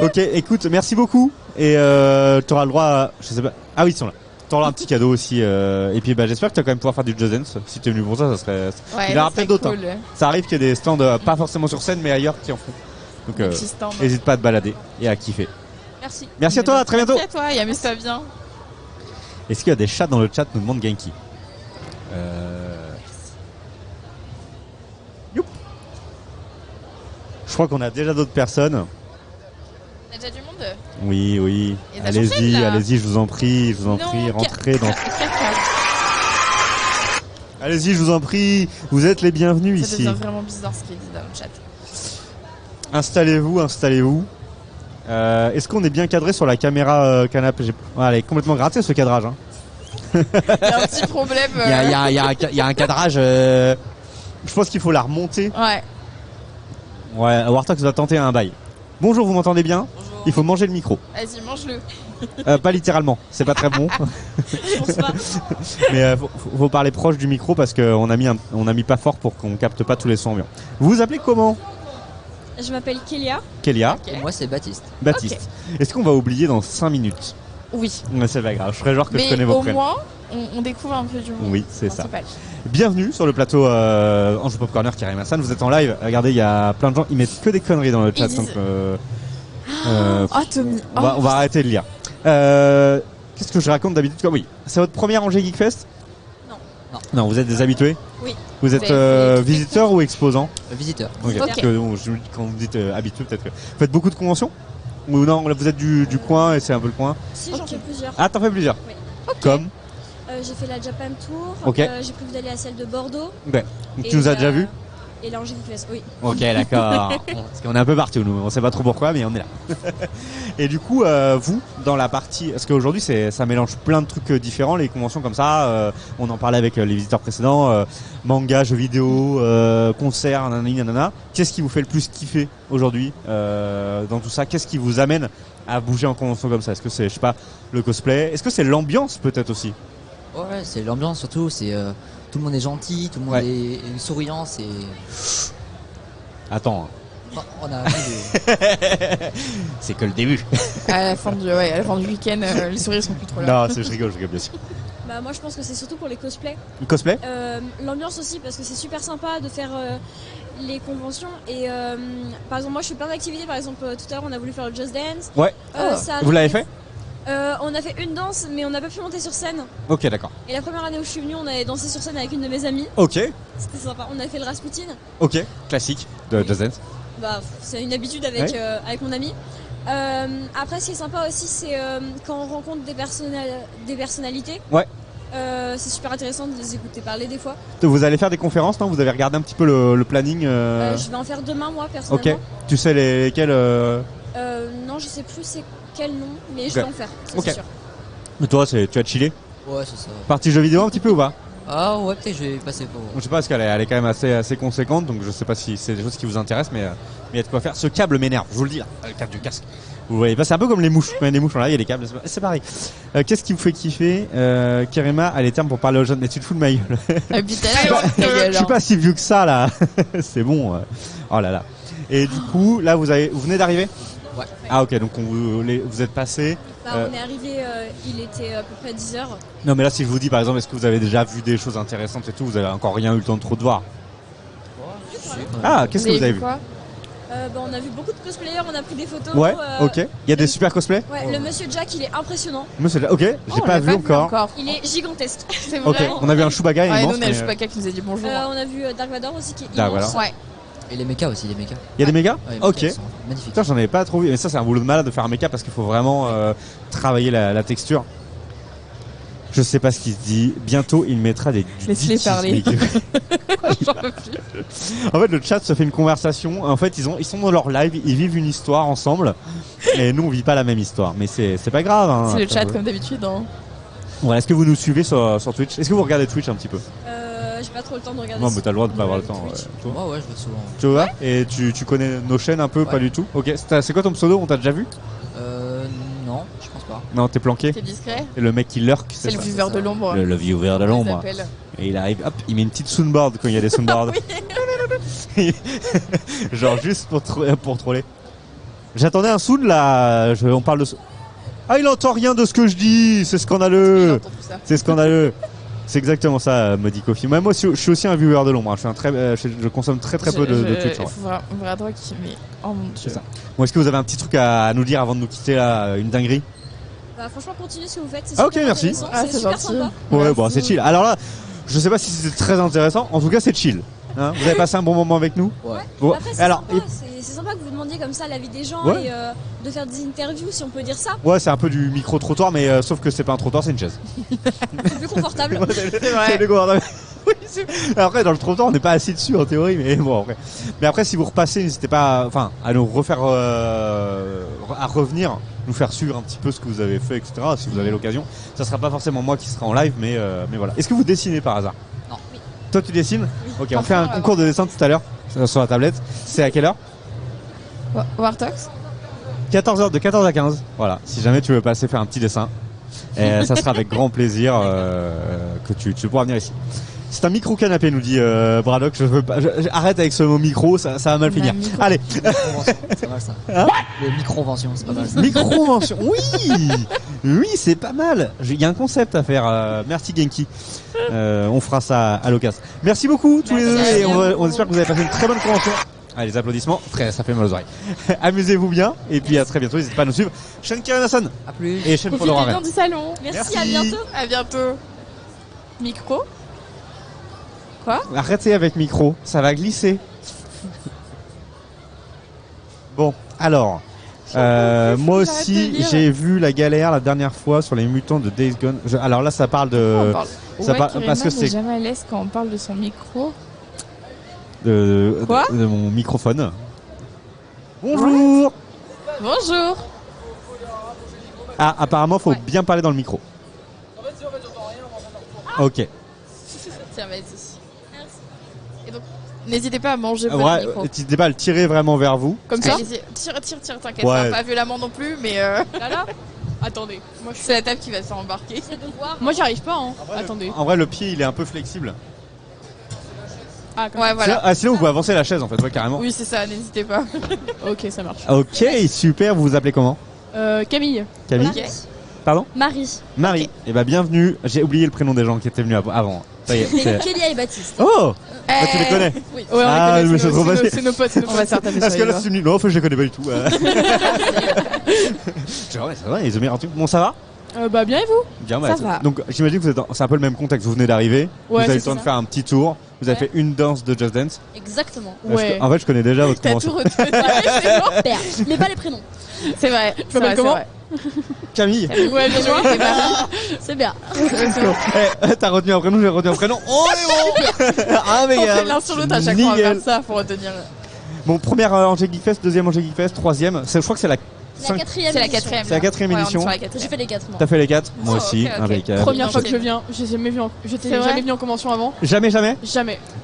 Ok, écoute, merci beaucoup. Et tu auras le droit, je sais pas. Ah oui, ils sont là. Tu auras un petit cadeau aussi. Et puis bah, j'espère que tu vas quand même pouvoir faire du Just Dance. Si tu es venu pour ça, ça serait. Ouais, il y en aura ça plein d'autres. serait cool. Ça arrive qu'il y ait des stands, pas forcément sur scène, mais ailleurs qui en font. Donc, Des petits stands. n'hésite pas à te balader et à kiffer. Merci. Merci à toi, à très bientôt. Merci à toi, amuse-toi bien. Est-ce qu'il y a des chats dans le chat, nous demande Genki. Youp. Je crois qu'on a déjà d'autres personnes. T'as déjà du monde Oui. Et ça s'enchaîne, Allez-y, là. allez-y, je vous en prie, rentrez dans. Allez-y, je vous en prie, vous êtes les bienvenus Ça ici. devient vraiment bizarre ce qu'il dit dans le chat. Installez-vous. Est-ce qu'on est bien cadré sur la caméra canapé? Elle est complètement grattée ce cadrage. Hein. Il y a un petit problème. Il y a un cadrage. Je pense qu'il faut la remonter. Ouais. Ouais, Wartox va tenter un bail. Bonjour, vous m'entendez bien? Bonjour. Il faut manger le micro. Vas-y, mange-le. Pas littéralement, c'est pas très bon. Je pense pas. Mais faut parler proche du micro parce qu'on a mis pas fort pour qu'on capte pas tous les sons ambiants. Vous vous appelez comment? Je m'appelle Kélia. Kélia, Et moi, c'est Baptiste. Baptiste. Est-ce qu'on va oublier dans 5 minutes? Oui. Mais c'est pas grave, je ferai genre que mais je connais vos au prénoms. moins, on découvre un peu du monde. Oui, c'est ça. principal. Bienvenue sur le plateau Anjou Pop Corner, Karim Hassan. Vous êtes en live. Regardez, il y a plein de gens. Ils mettent que des conneries dans le chat. Ils Donc, Oh, Tommy. on va arrêter de lire. Qu'est-ce que je raconte d'habitude? Oui, c'est votre première Angers Geek Fest? Non, vous êtes des habitués? Oui. Vous êtes visiteur ou exposant? Visiteur. Ok. Parce que, je me dis, quand vous dites habitué, peut-être que vous faites beaucoup de conventions? Ou non, là, vous êtes du coin et c'est un peu le coin? Si, j'en fais plusieurs. Ah, t'en fais plusieurs? Oui. Comme? J'ai fait la Japan Tour. Ok. J'ai prévu d'aller à celle de Bordeaux. Ouais. Donc, tu nous as déjà vu? Et là, Angers Geek Fest, oui. Ok, d'accord. Parce qu'on est un peu partout, nous. On sait pas trop pourquoi, mais on est là. Et du coup, vous, dans la partie, parce qu'aujourd'hui, ça mélange plein de trucs différents, les conventions comme ça. On en parlait avec les visiteurs précédents, manga, jeux vidéo, concerts, nanana. Qu'est-ce qui vous fait le plus kiffer aujourd'hui dans tout ça? Qu'est-ce qui vous amène à bouger en convention comme ça? Est-ce que c'est, je sais pas, le cosplay? Est-ce que c'est l'ambiance peut-être aussi? Ouais, c'est l'ambiance surtout. C'est tout le monde est gentil, tout le monde est souriant. C'est. Attends. On a. C'est que le début. À la fin du week-end, les sourires sont plus trop là. Non, je rigole bien sûr. Bah, moi, je pense que c'est surtout pour les cosplays. Cosplay? L'ambiance aussi, parce que c'est super sympa de faire les conventions. Et par exemple, moi, je fais plein d'activités. Par exemple, tout à l'heure, on a voulu faire le Just Dance. Ouais. Vous l'avez fait? On a fait une danse, mais on n'a pas pu monter sur scène. Ok, d'accord. Et la première année où je suis venue, on avait dansé sur scène avec une de mes amies. Ok. C'était sympa. On a fait le Rasputin. Ok, classique de Just Dance. Bah, c'est une habitude avec, avec mon ami. Après, ce qui est sympa aussi, c'est quand on rencontre des personnalités. Ouais. C'est super intéressant de les écouter parler des fois. Vous allez faire des conférences, non? Vous avez regardé un petit peu le planning Je vais en faire demain, moi, personnellement. Ok. Tu sais lesquels Non, je sais plus c'est quel nom, mais je vais en faire, ça, c'est sûr. Mais toi, tu as chillé? Ouais, c'est ça. Partie jeux vidéo un petit peu ou pas? Ah ouais, peut-être je vais passer pour. Je sais pas, parce qu'elle est quand même assez conséquente, donc je sais pas si c'est des choses qui vous intéressent, mais il y a de quoi faire. Ce câble m'énerve, je vous le dis là, le câble du casque. Vous voyez pas, c'est un peu comme les mouches. Quand il y a des mouches, là, il y a des câbles, c'est pareil. Qu'est-ce qui vous fait kiffer? Kerima a les termes pour parler aux jeunes, mais tu te fous de ma gueule. Et puis je suis pas si vieux que ça là. C'est bon. Oh là là. Et du coup, là, vous venez d'arriver? Ouais. Ah ok, donc vous êtes passé. On est arrivé, il était à peu près 10h. Non mais là, si je vous dis par exemple, est-ce que vous avez déjà vu des choses intéressantes et tout? Vous avez encore rien eu le temps de trop de voir? Ah, qu'est-ce que vous avez vu? On a vu beaucoup de cosplayers, on a pris des photos. Ouais, ok. Il y a des super cosplays? Ouais, le Monsieur Jack, il est impressionnant. Ok, j'ai pas vu encore. Il est gigantesque. C'est vrai. Ok, on a vu un Chewbacca Ouais, immense. nous on a le Chewbacca qui nous a dit bonjour. On a vu Dark Vador aussi qui est Dark immense. Vador. Ouais. Et les mechas aussi, les mechas. Il y a des mégas? Ouais, les Ok. mechas sont magnifiques. Putain, j'en avais pas trop vu. Mais ça, c'est un boulot de malade de faire un méca parce qu'il faut vraiment travailler la texture. Je sais pas ce qu'il se dit. Bientôt, il mettra du Laisse-les parler. J'en peux plus. En fait, le chat se fait une conversation. En fait, ils sont dans leur live, ils vivent une histoire ensemble. Et nous, on vit pas la même histoire. Mais c'est pas grave. Hein, c'est le chat comme d'habitude. Hein. Voilà, est-ce que vous nous suivez sur Twitch? Est-ce que vous regardez Twitch un petit peu? J'ai pas trop le temps de regarder. Non, mais t'as le droit de pas avoir le temps. Ouais, je vois souvent. Tu vois? Et tu connais nos chaînes un peu? Ouais. Pas du tout. Ok, c'est quoi ton pseudo? On t'a déjà vu? Non, je pense pas. Non, t'es planqué. T'es discret. Et le mec qui lurk, C'est le ça. viewer de l'ombre. Le viewer de l'ombre. Et il arrive, hop, il met une petite soundboard quand il y a des soundboards. Genre juste pour troller. J'attendais un sound là, on parle de... Ah, il entend rien de ce que je dis, c'est scandaleux. C'est scandaleux. C'est exactement ça, me dit Kofi. Moi, je suis aussi un viewer de l'ombre. Hein. Je consomme très peu de Twitch. Il faut un droit qui met. Oh mon dieu. C'est ça. Bon, est-ce que vous avez un petit truc à nous dire avant de nous quitter là, une dinguerie? Bah, franchement, continuez ce que vous faites. C'est Ok, super merci. intéressant, Ah, c'est c'est super gentil. sympa. Ouais, bon, c'est chill. Alors là, je sais pas si c'est très intéressant. En tout cas, c'est chill. Hein, vous avez passé un bon moment avec nous? Ouais. Bon, Après, c'est alors, sympa, c'est sympa que vous demandiez comme ça l'avis des gens Ouais. et de faire des interviews, si on peut dire ça. ouais, c'est un peu du micro-trottoir, mais sauf que c'est pas un trottoir, c'est une chaise. C'est plus confortable. C'est vrai. Oui, après, dans le trottoir, on n'est pas assis dessus en théorie, mais bon, après. Mais après, si vous repassez, n'hésitez pas à nous refaire, à revenir, nous faire suivre un petit peu ce que vous avez fait, etc. Si vous avez l'occasion. Ça sera pas forcément moi qui sera en live, mais voilà. Est-ce que vous dessinez par hasard? Non. Oui. Toi, tu dessines? Ok, on fait un concours de dessin tout à l'heure sur la tablette. C'est à quelle heure? Wartox. 14h, de 14 à 15. Voilà. Si jamais tu veux passer faire un petit dessin, ça sera avec grand plaisir que tu pourras venir ici. C'est un micro canapé, nous dit Braddock. Je veux pas. Arrête avec ce mot micro, ça va mal finir. Allez. C'est pas mal ça. Hein Le micro-vention, c'est pas mal ça. Micro-vention, oui, c'est pas mal. Il y a un concept à faire. Merci Genki. On fera ça à l'occasion. Merci beaucoup tous les deux et on espère que vous avez passé une très bonne convention. Allez, les applaudissements, ça fait mal aux oreilles. Amusez-vous bien et puis à très bientôt. N'hésitez pas à nous suivre. Sean Kirinasan. A plus. Et Sean Fodora. Profitez bien du salon. Merci, à bientôt. À bientôt. Micro. Quoi? Arrêtez avec micro, ça va glisser. Bon, alors, moi aussi j'ai vu la galère la dernière fois sur les mutants de Days Gone. Alors là, ça parle de, parce que c'est jamais à l'aise quand on parle de son micro. De mon microphone. Bonjour. Bonjour. Ah, apparemment, faut bien parler dans le micro. Ok. Tiens, vas-y. Et donc, n'hésitez pas à manger votre micro. N'hésitez pas à le tirer vraiment vers vous. Comme ça. Tire, t'inquiète pas violemment non plus, mais Là. Attendez, c'est la table qui va s'embarquer. Moi j'y arrive pas, hein. Attendez. En vrai, le pied, il est un peu flexible. Ah, ouais, voilà. Sinon, vous pouvez avancer la chaise en fait, carrément. Oui, c'est ça, n'hésitez pas. Ok, ça marche. Ok, super. Vous vous appelez comment? Camille. Camille. Okay. Pardon? Marie. Marie. Et bah bienvenue. J'ai oublié le prénom des gens qui étaient venus avant. Ça y est. Kélia et Baptiste. Oh, tu les connais? Oui. Ouais, on les connaît. C'est nos potes. On va certainement. Parce que là, c'est nul. Non, je les connais pas du tout. C'est vrai, ils ont mis un truc. Bon, ça va? Bah bien et vous? Bien, ça va. Donc j'imagine que c'est un peu le même contexte. Vous venez d'arriver. Vous avez le temps de faire un petit tour. Vous avez fait une danse de Just Dance. Exactement. Ouais. En fait, je connais déjà votre T'as convention. tout retenu. C'est bon. Super. Mais pas les prénoms. C'est vrai. Tu m'appelles comment? Camille. Ouais, bien sûr. C'est bien. T'as retenu un prénom, j'ai retenu un prénom. Oh, mais bon. Ah, mais On fait l'un sur l'autre à chaque fois, on va faire ça pour retenir. Bon, première Angers Geek Fest, deuxième Angers Geek Fest, troisième. Je crois que c'est la quatrième. C'est la quatrième. C'est la quatrième édition. J'ai fait les 4 mois. T'as fait les 4? Moi Oh, aussi, ok. impeccable. Première fois que je viens, j'étais jamais venu en convention avant. Jamais. Jamais.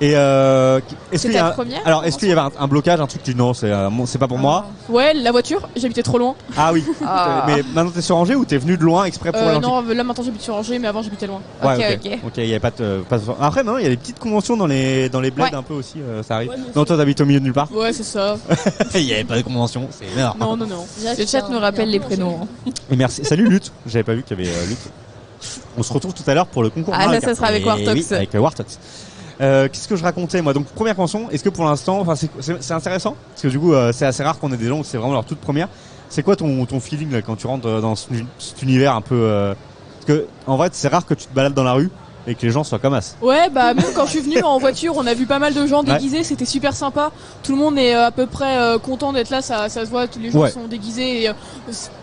Et est-ce qu'il y a première? alors est-ce qu'il y avait un blocage, un truc tu dis non, c'est pas pour moi? Ouais, la voiture, j'habitais trop loin. Ah oui. Ah. Mais maintenant t'es sur Angers ou t'es venu de loin exprès pour l'Angers? Non, là maintenant j'habite sur Angers, mais avant j'habitais loin. Ouais, Ok. Ok, il y avait pas de après non, il y a des petites conventions dans les bleds Ouais. un peu aussi, ça arrive. Ouais, mais Non, toi t'habites au milieu de nulle part. Ouais, c'est ça. Il y avait pas de convention, c'est énorme. Non. Le chat nous rappelle les prénoms. Et merci. Salut Lutte. J'avais pas vu qu'il y avait Lutte. On se retrouve tout à l'heure pour le concours. Ah, Mario là, Kart. ça sera avec Et Wartox. oui, avec Wartox. Qu'est-ce que je racontais moi? Donc première convention. Est-ce que pour l'instant, enfin c'est intéressant parce que du coup c'est assez rare qu'on ait des gens où c'est vraiment leur toute première. C'est quoi ton feeling là, quand tu rentres dans cet univers un peu parce que en vrai c'est rare que tu te balades dans la rue et que les gens soient comme as. Ouais, bah même quand je suis venu en voiture, on a vu pas mal de gens déguisés, c'était super sympa. Tout le monde est à peu près content d'être là, ça se voit, tous les gens sont déguisés. Et,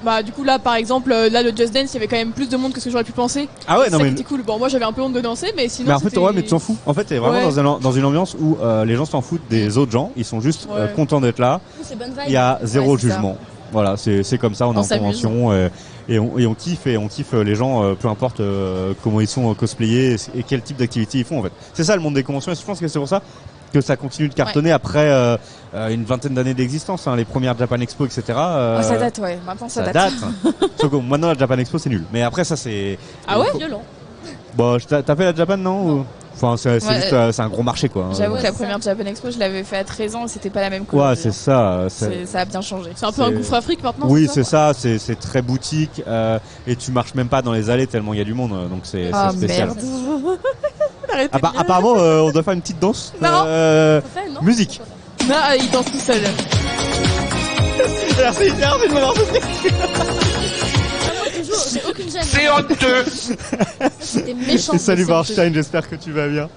bah du coup là par exemple, là le Just Dance, il y avait quand même plus de monde que ce que j'aurais pu penser. Ah ouais, non mais c'était cool. Bon, moi j'avais un peu honte de danser, mais sinon. mais en fait ouais, mais tu t'en fous. En fait t'es vraiment dans une ambiance où les gens s'en foutent des autres gens, ils sont juste contents d'être là. C'est bonne vibe. Il y a zéro jugement. Voilà, c'est comme ça, on est en s'amuse. convention et on kiffe les gens, peu importe comment ils sont cosplayés et quel type d'activité ils font en fait. C'est ça le monde des conventions et je pense que c'est pour ça que ça continue de cartonner après une vingtaine d'années d'existence, hein, les premières Japan Expo, etc. Ça date, ouais. Maintenant ça date. Sauf que maintenant la Japan Expo c'est nul. Mais après ça c'est... Ah ouais, violent. Bon, t'as fait la Japan non ou... Enfin c'est juste c'est un gros marché quoi. J'avoue que la première Japan Expo, je l'avais fait à 13 ans et c'était pas la même chose. Ouais, c'est ça. Ça a bien changé. c'est un peu un gouffre Afrique maintenant. Oui, c'est ça, c'est très boutique et tu marches même pas dans les allées tellement il y a du monde, donc c'est spécial. Merde. Apparemment, on doit faire une petite danse. Ça fait, non? Musique. Non, il danse tout seul. Merci de m'avoir soutenu. J'ai aucune gêne. C'est honteux. T'es méchant. Et salut Barstein, j'espère que tu vas bien.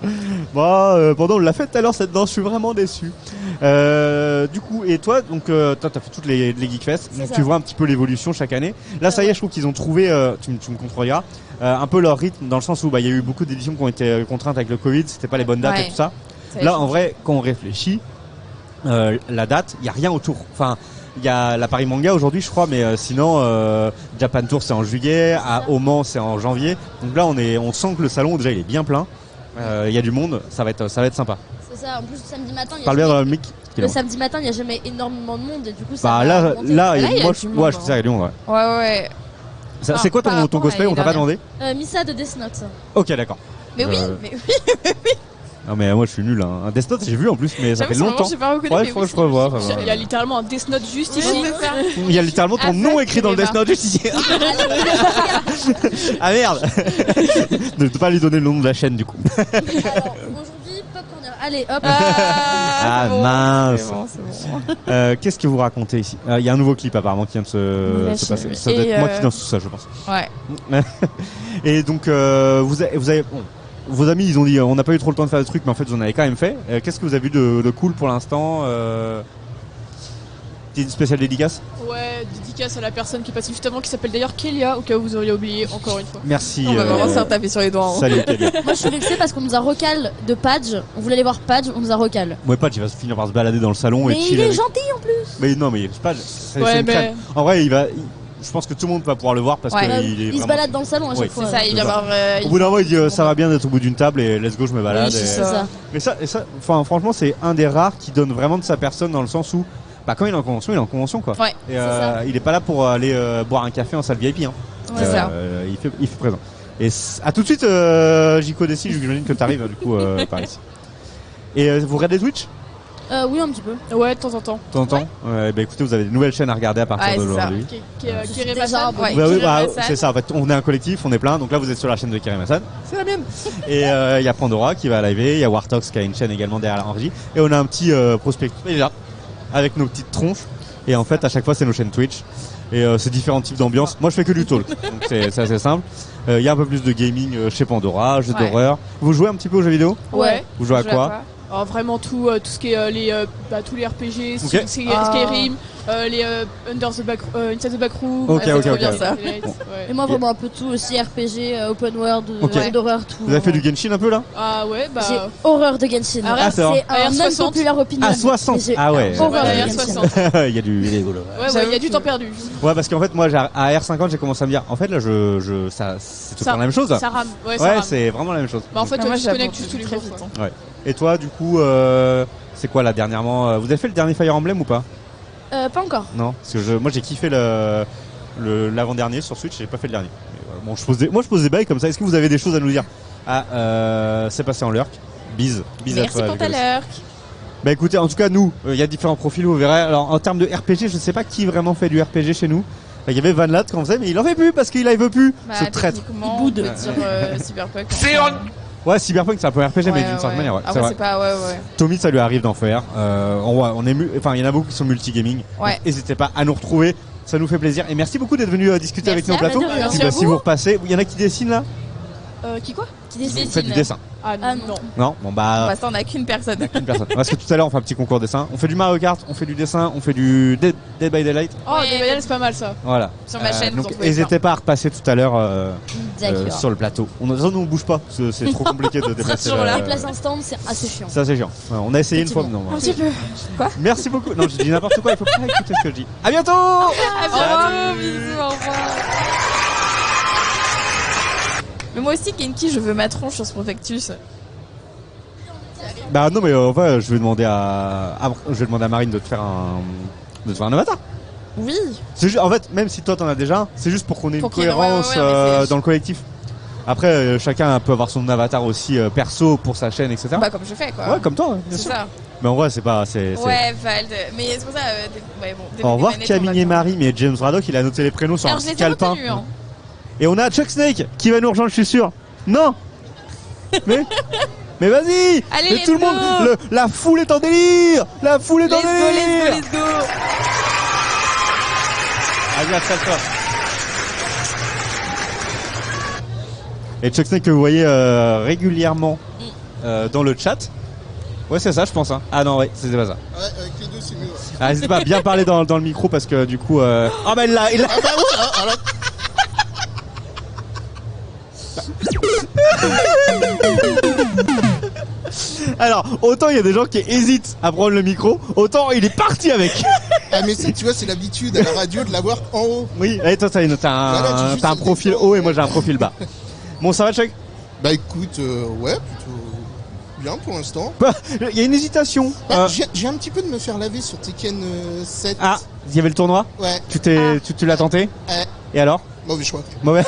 Bon, pendant on l'a fait tout à l'heure cette danse, je suis vraiment déçu. Du coup, et toi, donc toi t'as fait toutes les Geekfest, donc tu vois un petit peu l'évolution chaque année. Là, ça y est, je trouve qu'ils ont trouvé, tu me contrôleras, un peu leur rythme dans le sens où il y a eu beaucoup d'éditions qui ont été contraintes avec le Covid, c'était pas les bonnes dates et tout ça. Là, en vrai, quand on réfléchit, la date, il y a rien autour. Enfin. Il y a la Paris Manga aujourd'hui, je crois, mais sinon Japan Tour c'est en juillet, à Oman c'est en janvier. Donc là on sent que le salon déjà il est bien plein. Il y a du monde, ça va être sympa. C'est ça. En plus le samedi matin. Parle bien dans le mic. Le samedi matin, il n'y a jamais énormément de monde et du coup ça. Bah va là, augmenter. moi il y a je du monde, sais, il y a du monde. Ouais. C'est quoi ton cosplay? On t'a pas demandé? Missa de Death Note. Ok, d'accord. Mais oui. Non mais moi je suis nul hein. Un Death Note j'ai vu en plus mais ça fait longtemps. J'ai pas reconnu, ouais, je crois que je revois. Il y a littéralement un Death Note juste ici. Il y a littéralement ton nom écrit dans le Death Note juste ici. Ah merde. Ne pas lui donner le nom de la chaîne du coup. Alors, aujourd'hui, Pop Corner. Allez, hop. Ah bon, mince. c'est bon. Qu'est-ce que vous racontez ici? Il y a un nouveau clip apparemment qui vient de se passer. Ça doit être moi qui danse tout ça je pense. Ouais. Et donc vous avez bon, vos amis ils ont dit on n'a pas eu trop le temps de faire des trucs mais en fait vous en avez quand même fait. Qu'est-ce que vous avez vu de cool pour l'instant? Une spéciale dédicace? Ouais, dédicace à la personne qui est passée juste avant qui s'appelle d'ailleurs Kélia au cas où vous auriez oublié encore une fois. Merci. On va vraiment se faire taper sur les doigts. Hein. Salut Kélia. Moi, je suis vexée parce qu'on nous a recal de Padge. On voulait aller voir Padge, on nous a recal. Ouais, Padge il va finir par se balader dans le salon Mais et il chiller est avec... gentil en plus. Mais non mais Padge c'est Ouais, une mais- crème. En vrai je pense que tout le monde va pouvoir le voir parce Ouais. qu'il est Il se vraiment... balade dans le salon à chaque Oui. fois. C'est ça, il vient C'est ça. voir. Au bout d'un moment il dit ça va bien d'être au bout d'une table et let's go je me balade. Oui, c'est et- ça. Mais ça enfin franchement c'est un des rares qui donne vraiment de sa personne dans le sens où bah quand il est en convention, il est en convention quoi. Ouais, Et ça. il est pas là pour aller boire un café en salle VIP hein. C'est ça. Il fait présent. Et à tout de suite Jico Desi, j'imagine que t'arrives du coup par ici. Et vous regardez Twitch Oui, un petit peu. Ouais, de temps en temps. de temps en temps bah écoutez, vous avez des nouvelles chaînes à regarder à partir Ouais, c'est d'aujourd'hui. Kéré déjà Massan. un peu. Ouais, Bah oui, Kéré bah, Massan. c'est ça, en fait, on est un collectif, on est plein, donc là vous êtes sur la chaîne de Kéré Massan, c'est la mienne. Et il y a Pandora qui va live, il y a Wartox qui a une chaîne également derrière la régie, et on a un petit prospectus, il est là, avec nos petites tronches, et en fait à chaque fois c'est nos chaînes Twitch, et c'est différents types d'ambiance. Moi je fais que du talk, donc c'est assez simple. Il y a un peu plus de gaming chez Pandora, jeux Ouais. d'horreur. Vous jouez un petit peu aux jeux vidéo? Ouais. Vous jouez à quoi? Alors, vraiment tout ce qui est tous les RPG, Ok. Skyrim, les Inside the Backroom. Ok, c'est ok, trop ok. bien, ça. Et moi, vraiment un peu tout aussi, RPG, open world, Ok. jeux d'horreur, tout. Vous avez fait du Genshin un peu là? Ah ouais, bah. J'ai horreur de Genshin. Ah, c'est vrai. C'est un AR60. unpopular opinion. Ah 60 Mais j'ai Ah ouais. horreur Ouais, de AR60. Genshin. Il y a du rigolo. Ouais, il y a du temps perdu. Ouais, parce qu'en fait, moi, à R50, j'ai commencé à me dire, en fait, là, c'est tout le temps la même chose. Ça rame. Ouais, ça Ouais, rame. c'est vraiment la même chose. Bah en fait, Ah, moi, tu te connectes j'aborde juste tous les très jours. vite, quoi. hein. Et toi, du coup, c'est quoi là dernièrement vous avez fait le dernier Fire Emblem ou pas? Pas encore. Non, parce que moi j'ai kiffé l'avant-dernier sur Switch, j'ai pas fait le dernier. Mais voilà, bon, je pose des bails comme ça. Est-ce que vous avez des choses à nous dire? C'est passé en lurk. Bise à Merci toi. pour ta Nicolas. l'heure. Bah écoutez, en tout cas nous, il y a différents profils, vous verrez. Alors en termes de RPG, je sais pas qui vraiment fait du RPG chez nous. Il y avait Van Lat qu'on faisait, mais il en fait plus parce qu'il veut plus. Ce traître. Il boude sur Cyberpunk. C'est on. Ouais, Cyberpunk c'est un peu RPG, mais d'une certaine manière. Ouais, c'est Après, vrai. c'est pas. Ouais. Tommy, ça lui arrive d'en faire. On est enfin, il y en a beaucoup qui sont multi-gaming. Ouais. Donc, n'hésitez pas à nous retrouver. Ça nous fait plaisir. Et merci beaucoup d'être venu discuter avec Merci nous au à plateau. vous, de rien. Puis, Merci à si vous. vous repassez, il y en a qui dessinent là? Qui quoi? Qui Vous décide. faites du dessin? Ah Ah, non. Non? Bon Pour bah, l'instant, on n'a qu'une personne. une personne. Parce que tout à l'heure, on fait un petit concours dessin. On fait du Mario Kart, on fait du dessin, on fait du Dead by Daylight. Oh, Ouais, Dead by Daylight, c'est pas mal ça. Voilà. Sur ma chaîne, vous en Donc, pouvez n'hésitez pas à repasser tout à l'heure D'accord. sur le plateau. Nous, on bouge pas. parce que c'est trop compliqué de déplacer. toujours là. Les places instant, c'est assez chiant. Ça, c'est chiant. Ouais, on a essayé une fois, mais non. Un petit peu. Merci beaucoup. Non, je dis n'importe quoi. Il faut pas écouter ce que je dis. À bientôt. À bientôt, bisous, au revoir. Mais moi aussi, Genki, je veux ma tronche sur ce prospectus. Bah non, mais enfin, je vais demander à Marine de te faire un avatar. Oui. En fait, même si toi t'en as déjà, c'est juste pour qu'on ait une Pour qu'il y ait- cohérence ouais, mais c'est- dans le collectif. Après, chacun peut avoir son avatar aussi perso pour sa chaîne, etc. Bah, comme je fais, quoi. Ouais, comme toi, bien C'est sûr. ça. Mais en vrai, c'est pas. c'est- Ouais, Vald. Mais c'est pour ça. Ouais, bon. Au revoir Camille et Marie, mais James Braddock, il a noté les prénoms sur Alors, un je les ai calepin. retenus, hein. Et on a Chuck Snake qui va nous rejoindre, je suis sûr. Non. Mais vas-y. Allez, Mais let's tout le go. monde, la foule est en délire. La foule est en Let's go, délire. let's go, let's go. Allez, installe-toi. Et Chuck Snake que vous voyez régulièrement dans le chat. Ouais, c'est ça, je pense. Hein. Ah non, ouais, c'était pas ça. Ouais, avec les deux, c'est mieux. Ouais. Ah, n'hésitez pas à bien parler dans le micro parce que du coup. Ah bah il l'a. Ah bah ouais, alors... Alors, autant il y a des gens qui hésitent à prendre le micro, autant il est parti avec. Ah mais ça, tu vois, c'est l'habitude à la radio de l'avoir en haut. Oui, et toi t'as Voilà, un profil haut et moi j'ai un profil bas. Bon, ça va, Chuck? Bah écoute, ouais, plutôt bien pour l'instant. Il y a une hésitation. Bah, j'ai un petit peu de me faire laver sur Tekken 7. Ah, il y avait le tournoi? Ouais. Tu l'as tenté? Ouais. Et alors? Mauvais choix. Mauvais.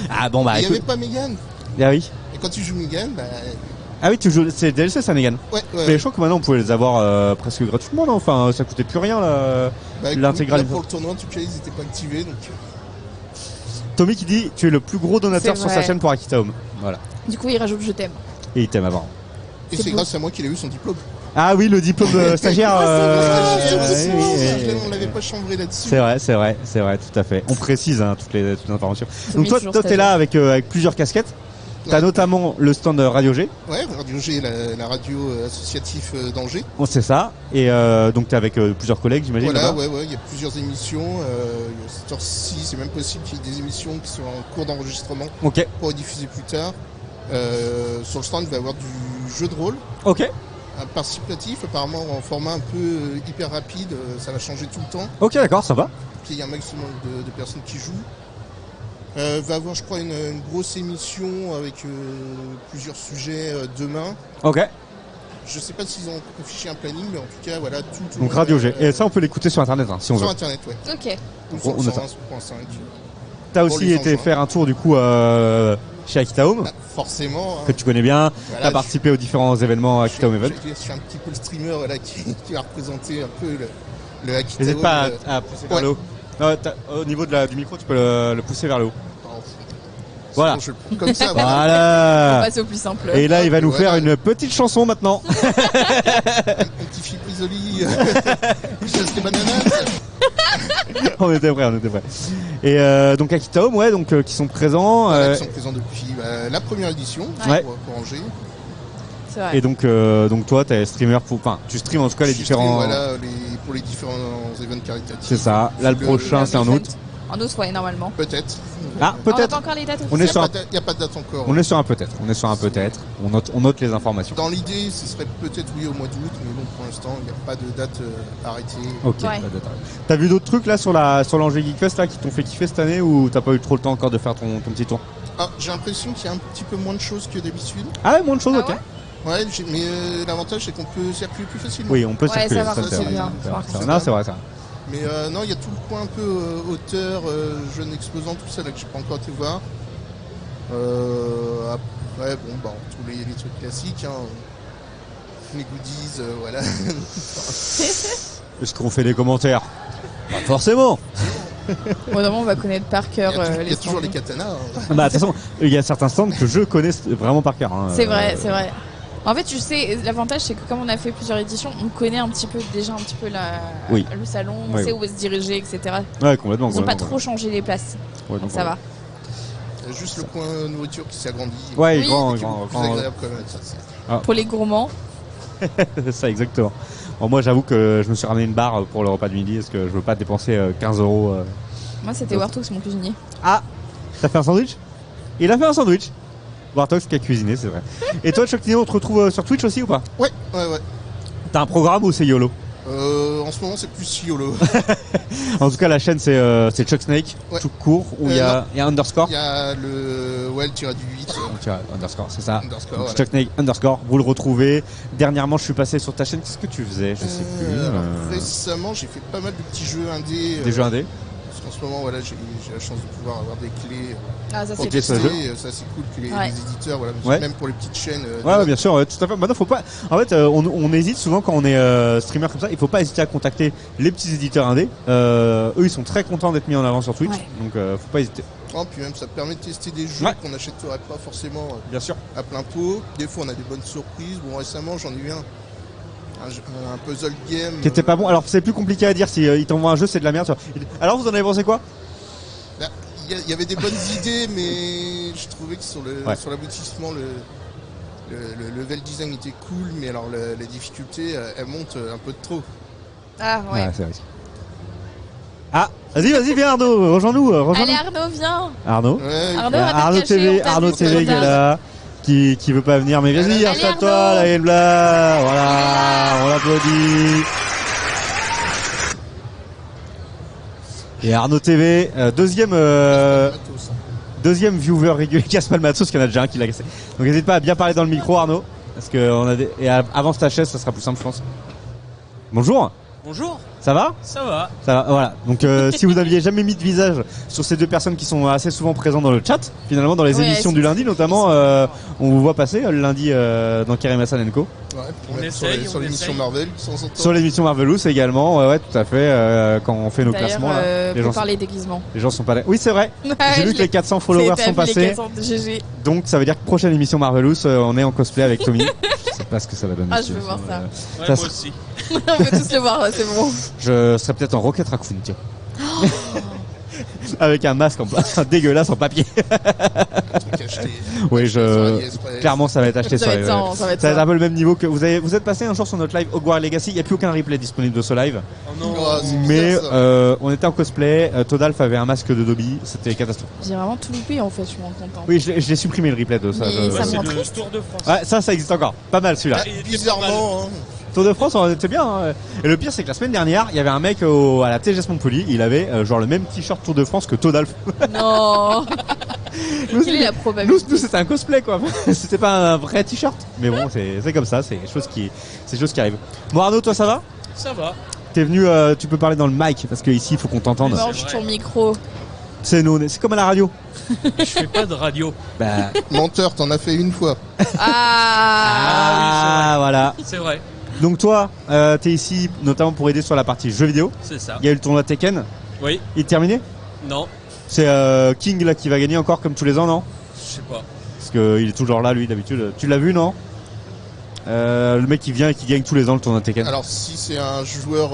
Ah bon bah Il y écoute. avait pas Megan. Ah oui. Et quand tu joues Megan, bah... Ah oui, tu joues, c'est DLC ça, Megan. Ouais. Mais je crois que maintenant on pouvait les avoir presque gratuitement, non? Enfin, ça coûtait plus rien l'intégralité. Pour le tournoi, en tout cas, ils n'étaient pas activés, donc. Tommy qui dit tu es le plus gros donateur sur sa chaîne pour Akita Home. Voilà. Du coup, il rajoute je t'aime. Et il t'aime avant. Et c'est grâce à moi qu'il a eu son diplôme. Ah oui, le diplôme stagiaire. On l'avait pas chambré là-dessus. C'est vrai, tout à fait. On précise toutes les informations. Donc toi t'es là avec plusieurs casquettes. T'as notamment le stand Radio G. Ouais, Radio G, la radio associative d'Angers. Oh, c'est ça. Et donc t'es avec plusieurs collègues, j'imagine. Voilà, ouais, il y a plusieurs émissions. Cette heure-ci, c'est même possible qu'il y ait des émissions qui sont en cours d'enregistrement pour diffuser plus tard. Sur le stand, il va y avoir du jeu de rôle. Ok. Participatif, apparemment en format un peu hyper rapide, ça va changer tout le temps. Ok, d'accord, ça va. Puis il y a un maximum de personnes qui jouent. Va avoir, je crois, une grosse émission avec plusieurs sujets demain. Ok. Je sais pas s'ils ont affiché un planning, mais en tout cas, voilà, tout. Donc Radio G. Et ça, on peut l'écouter sur Internet, si on veut. Sur Internet, ouais. Ok. Ou sur 101.5. T'as aussi été faire un tour, du coup, chez Akita Home. Bah, forcément. Que tu connais bien. Voilà, t'as participé aux différents événements Akita Home Event. Je suis un petit peu le streamer voilà, qui va représenter un peu le Akita Home. N'hésite pas à pousser vers le haut. Au niveau du micro, tu peux le pousser vers le haut. Voilà. Je le prends comme ça. Voilà. On passe au plus simple. Et là, il va nous faire une petite chanson maintenant. un petit Phil Risoli. Je laisse les bananas. On était prêts. Et donc Akita Home, ouais, donc qui sont présents. Qui sont présents depuis la première édition pour Angers. C'est vrai. Et donc toi, t'es streamer tu streams en tout cas les différents. Voilà, pour les différents événements caritatifs. C'est ça. Là, le prochain, c'est en août. En août, ouais, normalement. Peut-être. Ah, peut-être. On attend encore les dates. Il n'y a pas de date encore. On est sur un peut-être. On note les informations. Dans l'idée, ce serait peut-être oui au mois d'août, mais bon, pour l'instant, il n'y a pas de date arrêtée. Ok. Ouais. T'as vu d'autres trucs là sur l'Angers Geek Fest là qui t'ont fait kiffer cette année ou t'as pas eu trop le temps encore de faire ton petit tour? J'ai l'impression qu'il y a un petit peu moins de choses que d'habitude. Ah ouais, moins de choses, ok. Ouais, mais l'avantage c'est qu'on peut circuler plus facilement. Oui, on peut circuler. Ça c'est bien. Non, c'est vrai ça. Mais non, il y a tout le coin un peu auteur, jeune exposant, tout ça là que j'ai pas encore été voir. Après, tous les trucs classiques, les goodies, voilà. Est-ce qu'on fait des commentaires? Pas forcément. On va connaître par cœur Il y a toujours les katanas. De toute façon, il y a certains stands que je connais vraiment par cœur. C'est vrai. En fait, tu sais, l'avantage c'est que comme on a fait plusieurs éditions, on connaît un petit peu le salon, on sait où se diriger, etc. Ouais, complètement. Ils n'ont pas trop changé les places, donc ça va. Il y a juste le coin nourriture qui s'est agrandi. Ouais, oui, grand. Plus agréable quand même. Pour les gourmands. Ça, exactement. Bon, moi, j'avoue que je me suis ramené une barre pour le repas de midi parce que je veux pas dépenser 15 €. Moi, c'était Wartox, mon cuisinier. Ah, t'as fait un sandwich? Il a fait un sandwich. Wartox qui a cuisiné, c'est vrai. Et toi, Choctino, on te retrouve sur Twitch aussi ou pas? Ouais. T'as un programme ou c'est YOLO? En ce moment, c'est plus YOLO. En tout cas, la chaîne, c'est Chuck Snake, tout court, où il y a underscore. Il y a le tiré du 8. Underscore, c'est ça. Underscore, donc, Chuck Snake, underscore, vous le retrouvez. Dernièrement, je suis passé sur ta chaîne. Qu'est-ce que tu faisais? Je sais plus. Récemment, j'ai fait pas mal de petits jeux indés. Des jeux indés? En ce moment, voilà, j'ai la chance de pouvoir avoir des clés pour tester. Ça, c'est cool que les éditeurs, même pour les petites chaînes. Ouais, bien sûr, tout à fait. Maintenant, faut pas. En fait, on hésite souvent quand on est streamer comme ça. Il faut pas hésiter à contacter les petits éditeurs indés. Eux, ils sont très contents d'être mis en avant sur Twitch, donc faut pas hésiter. Puis même, ça permet de tester des jeux qu'on n'achèterait pas forcément. Bien sûr. À plein pot. Des fois, on a des bonnes surprises. Bon, récemment, j'en ai eu un puzzle game qui était pas bon. Alors c'est plus compliqué à dire si il t'envoie un jeu, c'est de la merde. Alors vous en avez pensé quoi? Il y avait des bonnes idées, mais je trouvais que sur l'aboutissement le level design était cool, mais alors la difficulté elle monte un peu de trop. Ah ouais. C'est vrai. Ah, vas-y, viens Arnaud, rejoins-nous. Allez Arnaud, viens. Arnaud. Arnaud TV, Arnaud TV qui est là. Qui veut pas venir, mais vas-y, installe-toi, là, et là, voilà, on l'applaudit. Et Arnaud TV, deuxième viewer régulier, casse pas le matos, parce qu'il y en a déjà un qui l'a cassé. Donc n'hésite pas à bien parler dans le micro, Arnaud, parce que avance ta chaise, ça sera plus simple, je pense. Bonjour. Bonjour. Ça va? Ça va. Ça va, voilà. Donc si vous n'aviez jamais mis de visage sur ces deux personnes qui sont assez souvent présentes dans le chat, finalement dans les émissions du lundi notamment, on vous voit passer le lundi dans Keremassan & Co. Ouais, on essaye, sur l'émission Marvel, sur l'émission Marvelous également, ouais, tout à fait. Quand on fait nos classements, là, les gens parler déguisement. Les gens sont pas là. Oui, c'est vrai. J'ai vu que les 400 followers sont passés. Donc ça veut dire que prochaine émission Marvelous, on est en cosplay avec Tommy. Je sais pas ce que ça va donner. Ah, je veux voir ça. Ouais, moi aussi. On veut tous le voir, c'est bon. Je serais peut-être en Rocket Raccoon, tiens. Avec un masque dégueulasse en papier. Oui, clairement ça va être acheté sur les... Ça va être un peu le même niveau que vous êtes passé un jour sur notre live Hogwarts Legacy. Il n'y a plus aucun replay disponible de ce live. Oh non. Mais on était en cosplay. Todalf avait un masque de Dobby. C'était catastrophique. J'ai vraiment tout loupé en fait. Je suis vraiment content. Oui, je l'ai supprimé le replay de ça. Mais ça me rend triste. Tour de France. Ouais, ça existe encore. Pas mal celui-là. Bizarrement. Hein. Tour de France, on était bien. Hein. Et le pire, c'est que la semaine dernière, il y avait un mec à la TGS Montpellier. Il avait genre le même t-shirt Tour de France que Todalf. Non. Quelle est la probabilité? Nous c'était un cosplay quoi. C'était pas un vrai t-shirt. Mais bon, c'est comme ça. C'est des choses qui arrivent. Bon Arnaud, toi ça va? Ça va. T'es venu, tu peux parler dans le mic parce que ici il faut qu'on t'entende. Mange ton micro. C'est comme à la radio. Je fais pas de radio. Bah. Menteur, t'en as fait une fois. Ah, oui, voilà. C'est vrai. Donc toi, t'es ici notamment pour aider sur la partie jeux vidéo. C'est ça. Il y a eu le tournoi Tekken. Oui. Il est terminé? Non. C'est King là qui va gagner encore comme tous les ans, non? Je sais pas. Parce qu'il est toujours là lui d'habitude. Tu l'as vu, non? Le mec qui vient et qui gagne tous les ans le tournoi Tekken. Alors si c'est un joueur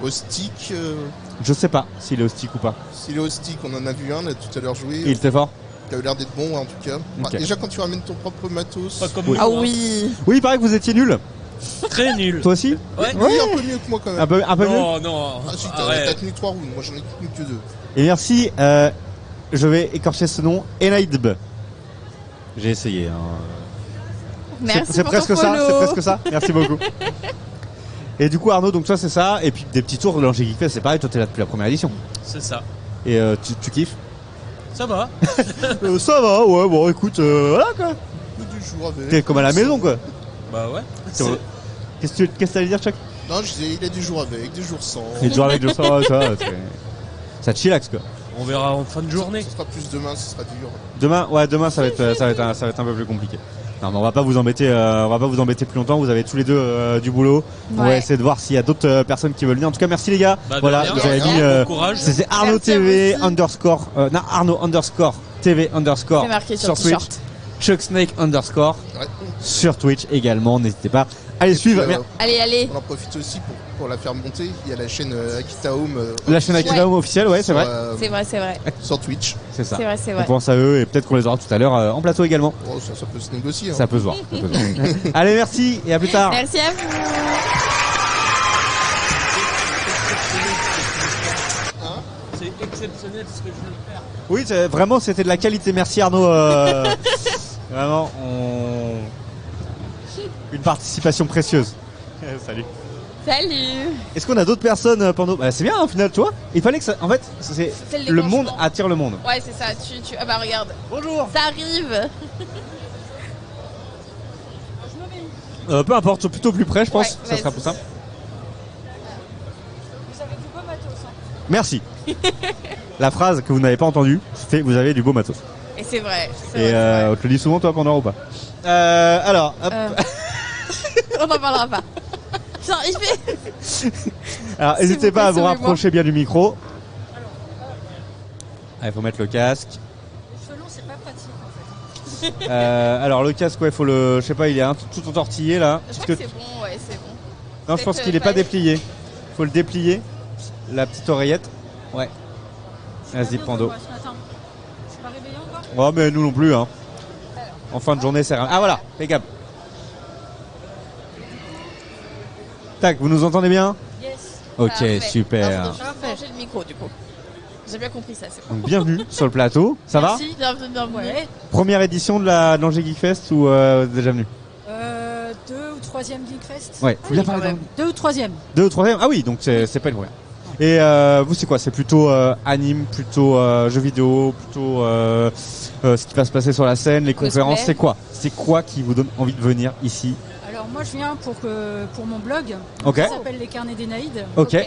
au stick... Je sais pas s'il est au stick ou pas. S'il est au stick, on en a vu un là, tout à l'heure jouer. Il était fort? Il a l'air d'être bon en tout cas. Okay. Déjà quand tu ramènes ton propre matos... Pas comme oui. Ah oui. Oui, il paraît que vous étiez nul. Très nul. Toi aussi? Ouais. Oui, un peu mieux que moi quand même. Un peu mieux? Non. Ah si, t'as tenu 3 rounds, moi j'en ai tenu que 2. Et merci, je vais écorcher ce nom, Enaidb. J'ai essayé. Hein. Merci c'est pour presque ton ça, follow. c'est presque ça. Merci beaucoup. Et du coup Arnaud, donc toi c'est ça, et puis des petits tours de l'Angers Geek Fest, c'est pareil, toi t'es là depuis la première édition. C'est ça. Et tu kiffes? Ça va. Ça va, ouais, bon écoute, voilà quoi. T'es comme à la maison quoi. Bah ouais. Qu'est-ce que t'allais dire Chuck? Non, je disais, il a des jours avec, des jours sans. Et des jours avec, des jours sans, ça te chillaxe quoi. On verra en fin de journée. Ce sera plus demain, ce sera dur. Demain ça va être un peu plus compliqué. Non mais on va pas vous embêter plus longtemps, vous avez tous les deux du boulot. Ouais. On va essayer de voir s'il y a d'autres personnes qui veulent venir. En tout cas merci les gars. Voilà, vous avez mis c'est Arnaud TV underscore Arnaud underscore TV underscore sur Twitch. Chuck Snake underscore sur Twitch également, n'hésitez pas à les suivre. Allez. On en profite aussi pour la faire monter. Il y a la chaîne Akita Home. La chaîne Akita Home officielle, ouais, c'est vrai. C'est vrai. Sur Twitch. C'est ça. C'est vrai. On pense à eux et peut-être qu'on les aura tout à l'heure en plateau également. Oh, ça peut se négocier. Hein. Ça peut se voir. Allez, merci et à plus tard. Merci à vous. C'est exceptionnel ce que je veux faire. Oui, vraiment, c'était de la qualité. Merci Arnaud. Vraiment, une participation précieuse. Salut. Est-ce qu'on a d'autres personnes pendant... Bah, c'est bien, au final, tu vois. Il fallait que ça... En fait, c'est le monde attire le monde. Ouais, c'est ça. Ah bah regarde. Bonjour. Ça arrive. Peu importe, plutôt plus près, je pense. Ouais, ça sera plus simple. Vous avez du beau matos. Hein. Merci. La phrase que vous n'avez pas entendue, c'était vous avez du beau matos. Et c'est vrai. On te le dit souvent, toi, Pandore, ou pas? Alors... Hop. On n'en parlera pas. Putain, il fait... Alors, n'hésitez pas à vous rapprocher bien du micro. Il faut mettre le casque. Selon, c'est pas pratique en fait. Alors, le casque, ouais, faut le... Je sais pas, il est tout entortillé, là. Je crois que c'est bon, ouais, c'est bon. Non, je pense qu'il est pas déplié. Faut le déplier. La petite oreillette. Ouais. Vas-y, Pando. Je suis pas réveillé encore. Oh, mais nous non plus, hein. En fin de journée, c'est rien. Ah, voilà, impeccable. Tac, vous nous entendez bien? Yes. Ok, Parfait. super. Alors, je vais changer le micro, du coup. J'ai bien compris ça, c'est bon. Donc, bienvenue sur le plateau. Ça va? Merci, bienvenue. Ouais. Première édition de l'Angers Geek Fest ou déjà venu? 2 ou 3e Geekfest. Ouais, faut bien parler. 2 ou 3e. 2 ou 3e? Ah oui, donc c'est pas une première. Et vous, c'est quoi? C'est plutôt anime, plutôt jeux vidéo, plutôt ce qui va se passer sur la scène, les conférences, c'est quoi? C'est quoi qui vous donne envie de venir ici? Alors Alors moi je viens pour mon blog qui s'appelle Les Carnets d'Énaïde. Ok. Et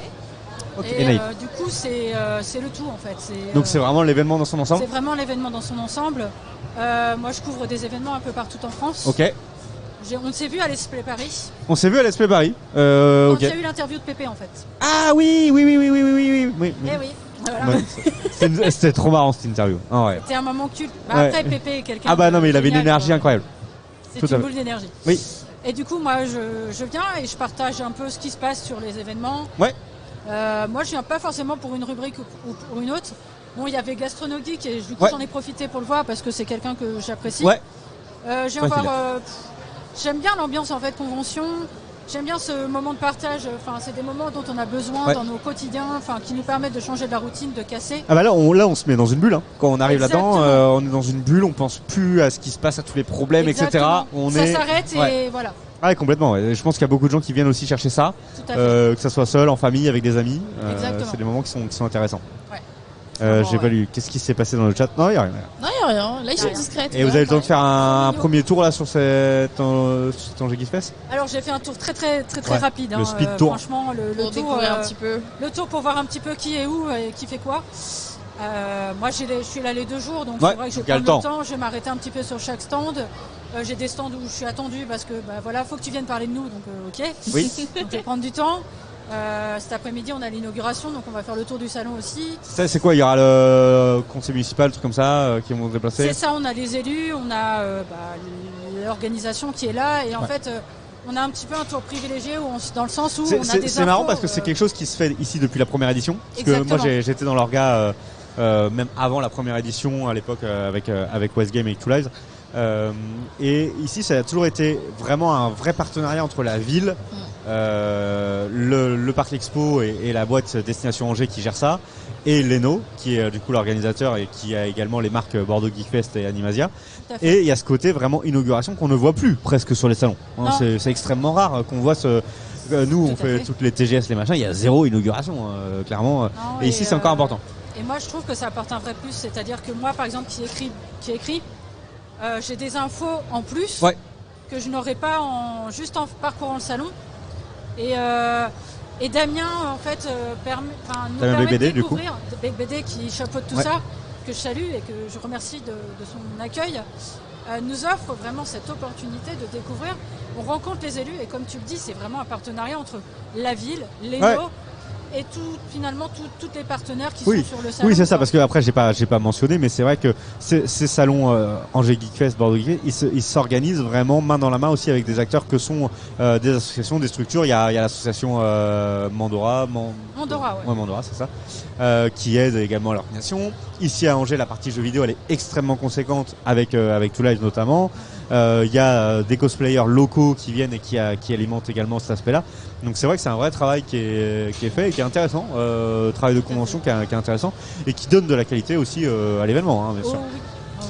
du coup c'est le tout en fait. Donc c'est vraiment l'événement dans son ensemble. C'est vraiment l'événement dans son ensemble. Moi je couvre des événements un peu partout en France. Ok. On s'est vu à l'Esplay Paris. On s'est vu à l'Esplay Paris. Il y a eu l'interview de Pépé en fait. Ah oui. Eh oui. Voilà. Ouais, c'était trop marrant cette interview. Ouais. C'était un moment culte. Après Pépé est quelqu'un. Ah bah non mais il avait une énergie incroyable. C'est une boule d'énergie. Oui. Et du coup moi je viens et je partage un peu ce qui se passe sur les événements. Ouais. Moi je viens pas forcément pour une rubrique ou pour une autre. Bon il y avait Gastronogeek et du coup j'en ai profité pour le voir parce que c'est quelqu'un que j'apprécie. Ouais. J'aime bien l'ambiance en fait convention. J'aime bien ce moment de partage. Enfin, c'est des moments dont on a besoin dans nos quotidiens, enfin, qui nous permettent de changer de la routine, de casser. Ah bah là, on se met dans une bulle. Hein. Quand on arrive là-dedans, on est dans une bulle. On pense plus à ce qui se passe, à tous les problèmes, etc. Ça s'arrête et voilà. Ah, complètement. Ouais. Je pense qu'il y a beaucoup de gens qui viennent aussi chercher ça, que ça soit seul, en famille, avec des amis. C'est des moments qui sont intéressants. Ouais. J'ai pas lu. Qu'est-ce qui s'est passé dans le chat? Non, il y a rien. Non, il y a rien. Là, ils sont discrets. Et vous avez le temps de faire un premier tour là sur cet Angers Geek Fest? Alors, j'ai fait un tour très rapide. Le speed tour. Franchement, le tour un petit peu. Le tour pour voir un petit peu qui est où et qui fait quoi. Moi, je suis là les 2 jours, donc c'est vrai que je prends le temps. Je vais m'arrêter un petit peu sur chaque stand. J'ai des stands où je suis attendu parce que voilà, faut que tu viennes parler de nous, donc ok. Oui. Donc, je vais prendre du temps. Cet après-midi on a l'inauguration, donc on va faire le tour du salon aussi. C'est quoi? Il y aura le conseil municipal, trucs comme ça qui vont se déplacer? C'est ça, on a les élus, on a l'organisation qui est là et en fait on a un petit peu un tour privilégié dans le sens où on a des infos. C'est marrant parce que c'est quelque chose qui se fait ici depuis la première édition. Parce que moi j'étais dans l'orga même avant la première édition à l'époque avec Westgame et Two Lives. Et ici ça a toujours été vraiment un vrai partenariat entre la ville, le parc Expo et la boîte Destination Angers qui gère ça, et Leno qui est du coup l'organisateur et qui a également les marques Bordeaux Geek Fest et Animasia. Et il y a ce côté vraiment inauguration qu'on ne voit plus presque sur les salons. C'est extrêmement rare qu'on voit nous on fait toutes les TGS, les machins, il y a 0 inauguration clairement. Non, et ici c'est encore important. Et moi je trouve que ça apporte un vrai plus, c'est-à-dire que moi par exemple qui écrit j'ai des infos en plus que je n'aurais pas juste en parcourant le salon. Et Damien en fait nous permet de découvrir BD qui chapeaute tout ça, que je salue et que je remercie de son accueil, nous offre vraiment cette opportunité de découvrir. On rencontre les élus et comme tu le dis, c'est vraiment un partenariat entre la ville, l'ENO et finalement tous les partenaires qui sont sur le salon. Oui, c'est ça, parce que après j'ai pas mentionné, mais c'est vrai que ces salons Angers Geek Fest, Bordeaux Geek Fest, ils s'organisent vraiment main dans la main aussi avec des acteurs que sont des associations, des structures. Il y a l'association Mandora, Mandora, c'est ça, qui aide également à l'organisation. Ici à Angers, la partie jeux vidéo elle est extrêmement conséquente avec Two Lives notamment. Il y a des cosplayers locaux qui viennent et qui alimentent également cet aspect-là. Donc c'est vrai que c'est un vrai travail qui est fait et qui est intéressant, travail de convention qui est intéressant et qui donne de la qualité aussi à l'événement, bien sûr. Oui.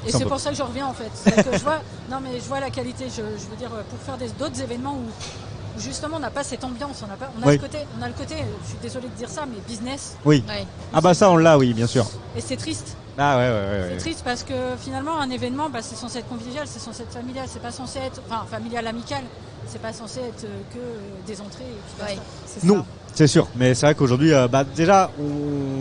Et c'est pour ça que je reviens en fait. C'est que je vois la qualité. Je veux dire pour faire d'autres événements où justement on n'a pas cette ambiance, on a le côté, je suis désolé de dire ça, mais business. Oui. Ouais. Ah bah ça on l'a, oui, bien sûr. Et c'est triste. Ah ouais. C'est triste parce que finalement un événement, c'est censé être convivial, c'est censé être familial, c'est pas censé être, familial amical, c'est pas censé être que des entrées. Et puis non, c'est sûr. Mais c'est vrai qu'aujourd'hui, déjà,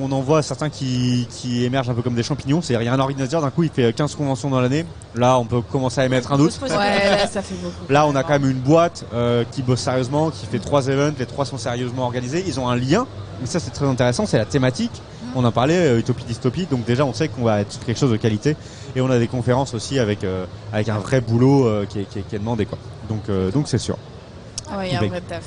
on en voit certains qui émergent un peu comme des champignons. C'est-à-dire, il y a un organisateur, d'un coup, il fait 15 conventions dans l'année. Là, on peut commencer à émettre un doute. Là, ça fait beaucoup. Là, on a quand même une boîte qui bosse sérieusement, qui fait 3 events, les 3 sont sérieusement organisés. Ils ont un lien. Mais ça, c'est très intéressant. C'est la thématique. On en parlait, utopie dystopique, donc déjà on sait qu'on va être quelque chose de qualité et on a des conférences aussi avec un vrai boulot qui est demandé quoi. Donc c'est sûr. Ah ouais, il y a un vrai taf.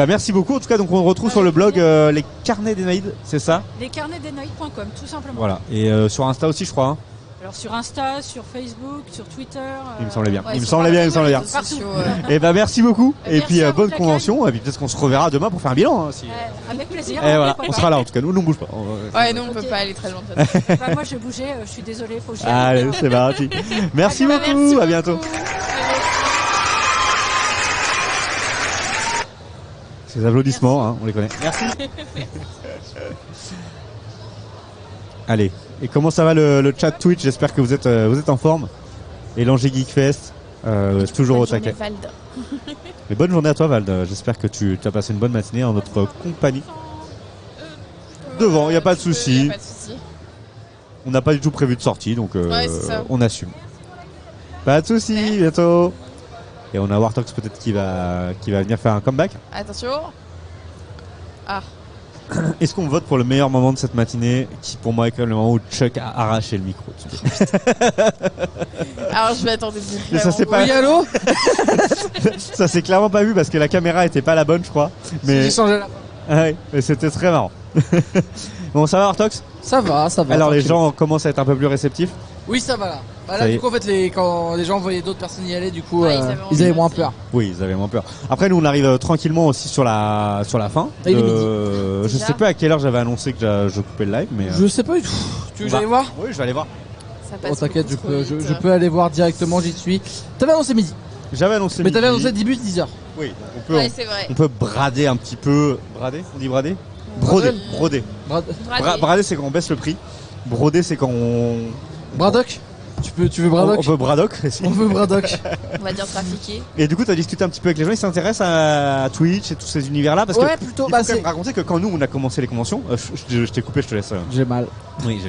Merci beaucoup. En tout cas, donc on retrouve sur le blog les carnets d'Énaïde, c'est ça? Lescarnetsdenaïde.com, tout simplement. Voilà. Et sur Insta aussi, je crois. Hein. Alors sur Insta, sur Facebook, sur Twitter. Il me semblait bien. Il me semblait bien. Partout. Et merci beaucoup. Et puis bonne convention. Et puis peut-être qu'on se reverra demain pour faire un bilan. Hein, si... avec plaisir. Et voilà, on sera là en tout cas. Nous, on bouge pas. Nous on peut pas aller très loin. Moi je vais bouger. Je suis désolée. Faut que allez, c'est parti. Merci beaucoup. À bientôt. Ces applaudissements, hein, on les connaît. Merci. Allez. Et comment ça va le chat Twitch? J'espère que vous êtes en forme. Et l'Angers Geek Fest. Toujours au taquet. Vald. Mais bonne journée à toi Vald, j'espère que tu as passé une bonne matinée en notre compagnie. Devant, il n'y a pas de souci. On n'a pas du tout prévu de sortie, donc on assume. Pas de souci, bientôt. Et on a Wartox peut-être qui va venir faire un comeback. Attention. Ah. Est-ce qu'on vote pour le meilleur moment de cette matinée, qui pour moi est quand même le moment où Chuck a arraché le micro? Alors je vais attendre. Mais ça c'est pas. Oui, allô. Ça s'est clairement pas vu parce que la caméra était pas la bonne, je crois. Mais j'ai changé la... ouais, mais c'était très marrant. Bon, ça va Wartox? Ça va. Alors les gens commencent à être un peu plus réceptifs. Oui, ça va là. Bah là, du coup, en fait, quand les gens voyaient d'autres personnes y aller, du coup, ils avaient moins peur. Oui, ils avaient moins peur. Après, nous, on arrive tranquillement aussi sur la fin. Je sais pas à quelle heure j'avais annoncé que je coupais le live, mais. Je sais pas du tout. Tu veux que j'aille voir? Oui, je vais aller voir. Oh, t'inquiète, je peux aller voir directement, j'y suis. T'avais annoncé midi. J'avais annoncé midi. Mais t'avais annoncé début 10h. Oui, c'est vrai. On peut brader un petit peu. Brader? On dit brader? Broder. Brader, c'est quand on baisse le prix. Broder, c'est quand on. Bradock? Tu veux Bradock? On peut Bradock. On veut Bradock. On va dire trafiquer. Et du coup, tu as discuté un petit peu avec les gens, ils s'intéressent à Twitch et tous ces univers-là parce ouais, que plutôt. Il faut raconter que quand nous on a commencé les conventions, je t'ai coupé, je te laisse. J'ai mal. Oui,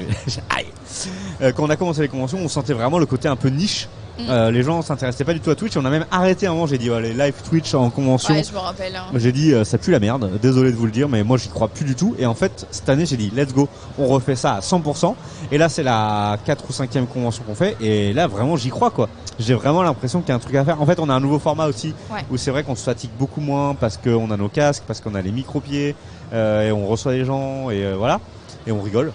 aïe. Quand on a commencé les conventions, on sentait vraiment le côté un peu niche. Les gens s'intéressaient pas du tout à Twitch. On a même arrêté un moment. J'ai dit les live Twitch en convention. Ouais, je me rappelle. J'ai dit ça pue la merde. Désolé de vous le dire, mais moi j'y crois plus du tout. Et en fait, cette année, j'ai dit let's go. On refait ça à 100%. Et là, c'est la 4 ou 5e convention qu'on fait. Et là, vraiment, j'y crois quoi. J'ai vraiment l'impression qu'il y a un truc à faire. En fait, on a un nouveau format aussi où c'est vrai qu'on se fatigue beaucoup moins parce qu'on a nos casques, parce qu'on a les micro-pieds et on reçoit les gens et voilà. Et on rigole.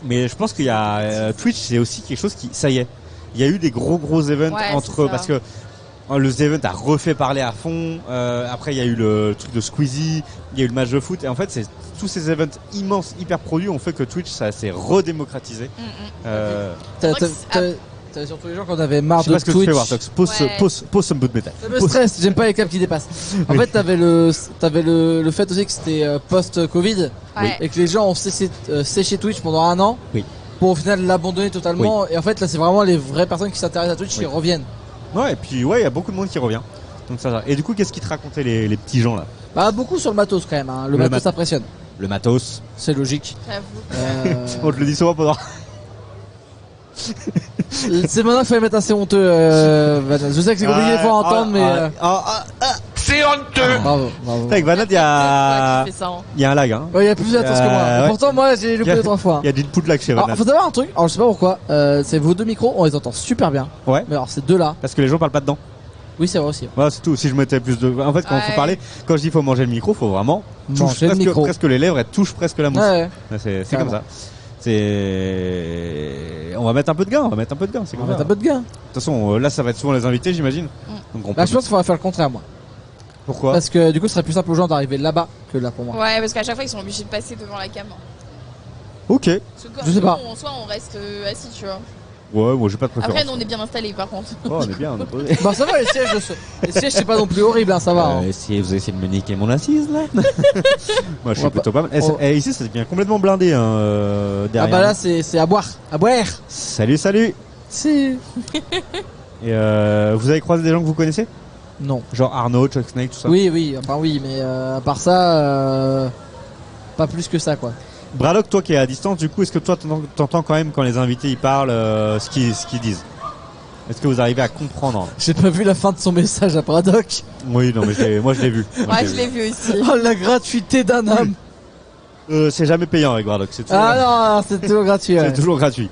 Mais je pense qu'il y a Twitch, c'est aussi quelque chose qui, ça y est. Il y a eu des gros events entre parce que le event a refait parler à fond. Après il y a eu le truc de Squeezie, il y a eu le match de foot et en fait c'est tous ces events immenses, hyper produits ont fait que Twitch ça s'est redémocratisé. T'avais surtout les gens quand on avait marre de Twitch. Je sais pas ce que tu fais Wartox. Pose some bout de métal. Ça me stresse, j'aime pas les câbles qui dépassent. En fait t'avais le fait aussi que c'était post-Covid et que les gens ont séché Twitch pendant un an. Oui. Pour au final l'abandonner totalement et en fait là c'est vraiment les vraies personnes qui s'intéressent à Twitch qui reviennent. Ouais et puis il y a beaucoup de monde qui revient. Donc ça. Et du coup qu'est-ce qu'ils te racontaient les petits gens là? Bah beaucoup sur le matos quand même hein. Le matos impressionne. Le matos. C'est logique. On te le dit souvent pendant. C'est maintenant qu'il fallait mettre assez honteux je sais que c'est compliqué des fois à entendre mais c'est honteux. Bravo. Avec Vanat il y a un lag hein. Ouais, il y a plus d'attention que moi. Pourtant moi j'ai loupé 2-3 fois. Il y a du poudre lag chez Vanat. Faut savoir un truc, alors je sais pas pourquoi, c'est vos deux micros, on les entend super bien. Ouais. Mais alors ces deux là. Parce que les gens parlent pas dedans. Oui, c'est vrai aussi. Voilà, c'est tout. Si je mettais plus de. En fait, quand il faut parler, quand je dis faut manger le micro, faut vraiment toucher presque les lèvres, elles touchent presque la mousse. Ouais. C'est comme ça. On va mettre un peu de gain. C'est comme ça. Un peu de gain. De toute façon, là, ça va être souvent les invités, j'imagine. Donc je pense qu'il faudra faire le contraire, moi. Pourquoi? Parce que du coup, ce serait plus simple aux gens d'arriver là-bas que là pour moi. Ouais, parce qu'à chaque fois, ils sont obligés de passer devant la cam. Ok. Je sais pas. Soit on reste assis, tu vois. Ouais, moi j'ai pas de préférence. Après, nous on est bien installés par contre. Oh, on est bien, on est posé. Bah ça va, les sièges c'est pas non plus horrible, hein, ça va. Hein. Si vous essayez de me niquer mon assise là. Moi je suis plutôt pas mal. Ici ça devient complètement blindé hein, derrière. Ah bah là c'est à boire. Salut. Si. Et vous avez croisé des gens que vous connaissez? Non. Genre Arnaud, Chuck Snake, tout ça? Oui, enfin oui, mais à part ça, pas plus que ça quoi. Bradock, toi qui es à distance, du coup, est-ce que toi t'entends quand même quand les invités ils parlent ce qu'ils disent? Est-ce que vous arrivez à comprendre? J'ai pas vu la fin de son message à Bradock. Oui, non, mais moi je l'ai vu. Je l'ai vu aussi. Oh la gratuité d'un homme. C'est jamais payant avec Bradock, c'est toujours. Ah non, c'est toujours gratuit. C'est toujours gratuit.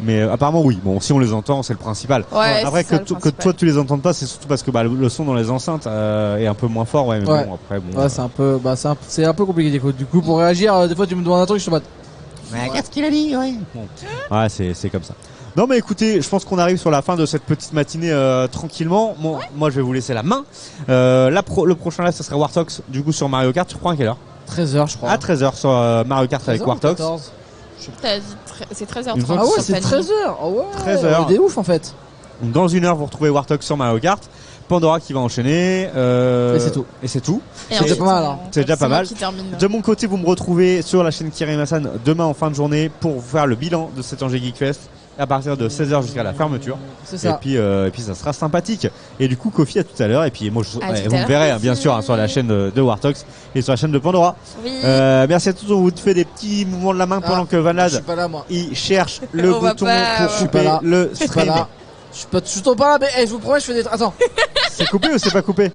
Mais apparemment oui. Bon, si on les entend, c'est le principal. Ouais, après que toi tu les entendes pas, c'est surtout parce que le son dans les enceintes est un peu moins fort. Ouais, mais bon après bon. Ouais, c'est un peu compliqué du coup pour réagir. Des fois tu me demandes un truc, je te mode. Mais qu'est-ce qu'il a dit? Ouais. Bon. Ouais, c'est comme ça. Non mais écoutez, je pense qu'on arrive sur la fin de cette petite matinée tranquillement. Moi je vais vous laisser la main. Le prochain live, ça sera Wartox. Du coup sur Mario Kart, tu crois à quelle heure? 13h je crois. À 13h sur Mario Kart avec Wartox. T'as dit c'est 13h30. Ah ouais, c'est 13h. Oh ouais. 13h. C'est ouf en fait. Donc dans une heure, vous retrouvez Wartox sur Mario Kart. Pandora qui va enchaîner. Et c'est tout. Et c'est déjà pas mal. Hein. C'est déjà pas mal. De mon côté, vous me retrouvez sur la chaîne Kirimasan demain en fin de journée pour vous faire le bilan de cet Angers Geek Fest. à partir de 16h jusqu'à la fermeture. C'est ça. Et puis ça sera sympathique. Et du coup, Kofi, à tout à l'heure. Et puis moi, vous me verrez bien sûr sur la chaîne de Wartox et sur la chaîne de Pandora. Oui. Merci à tous. On vous fait des petits mouvements de la main pendant que Vanad Je suis pas là, moi. il cherche le On va bouton pas, pour couper le Je suis pas stream. là. Je suis pas là, mais je vous promets, je fais des. Attends. C'est coupé ou c'est pas coupé?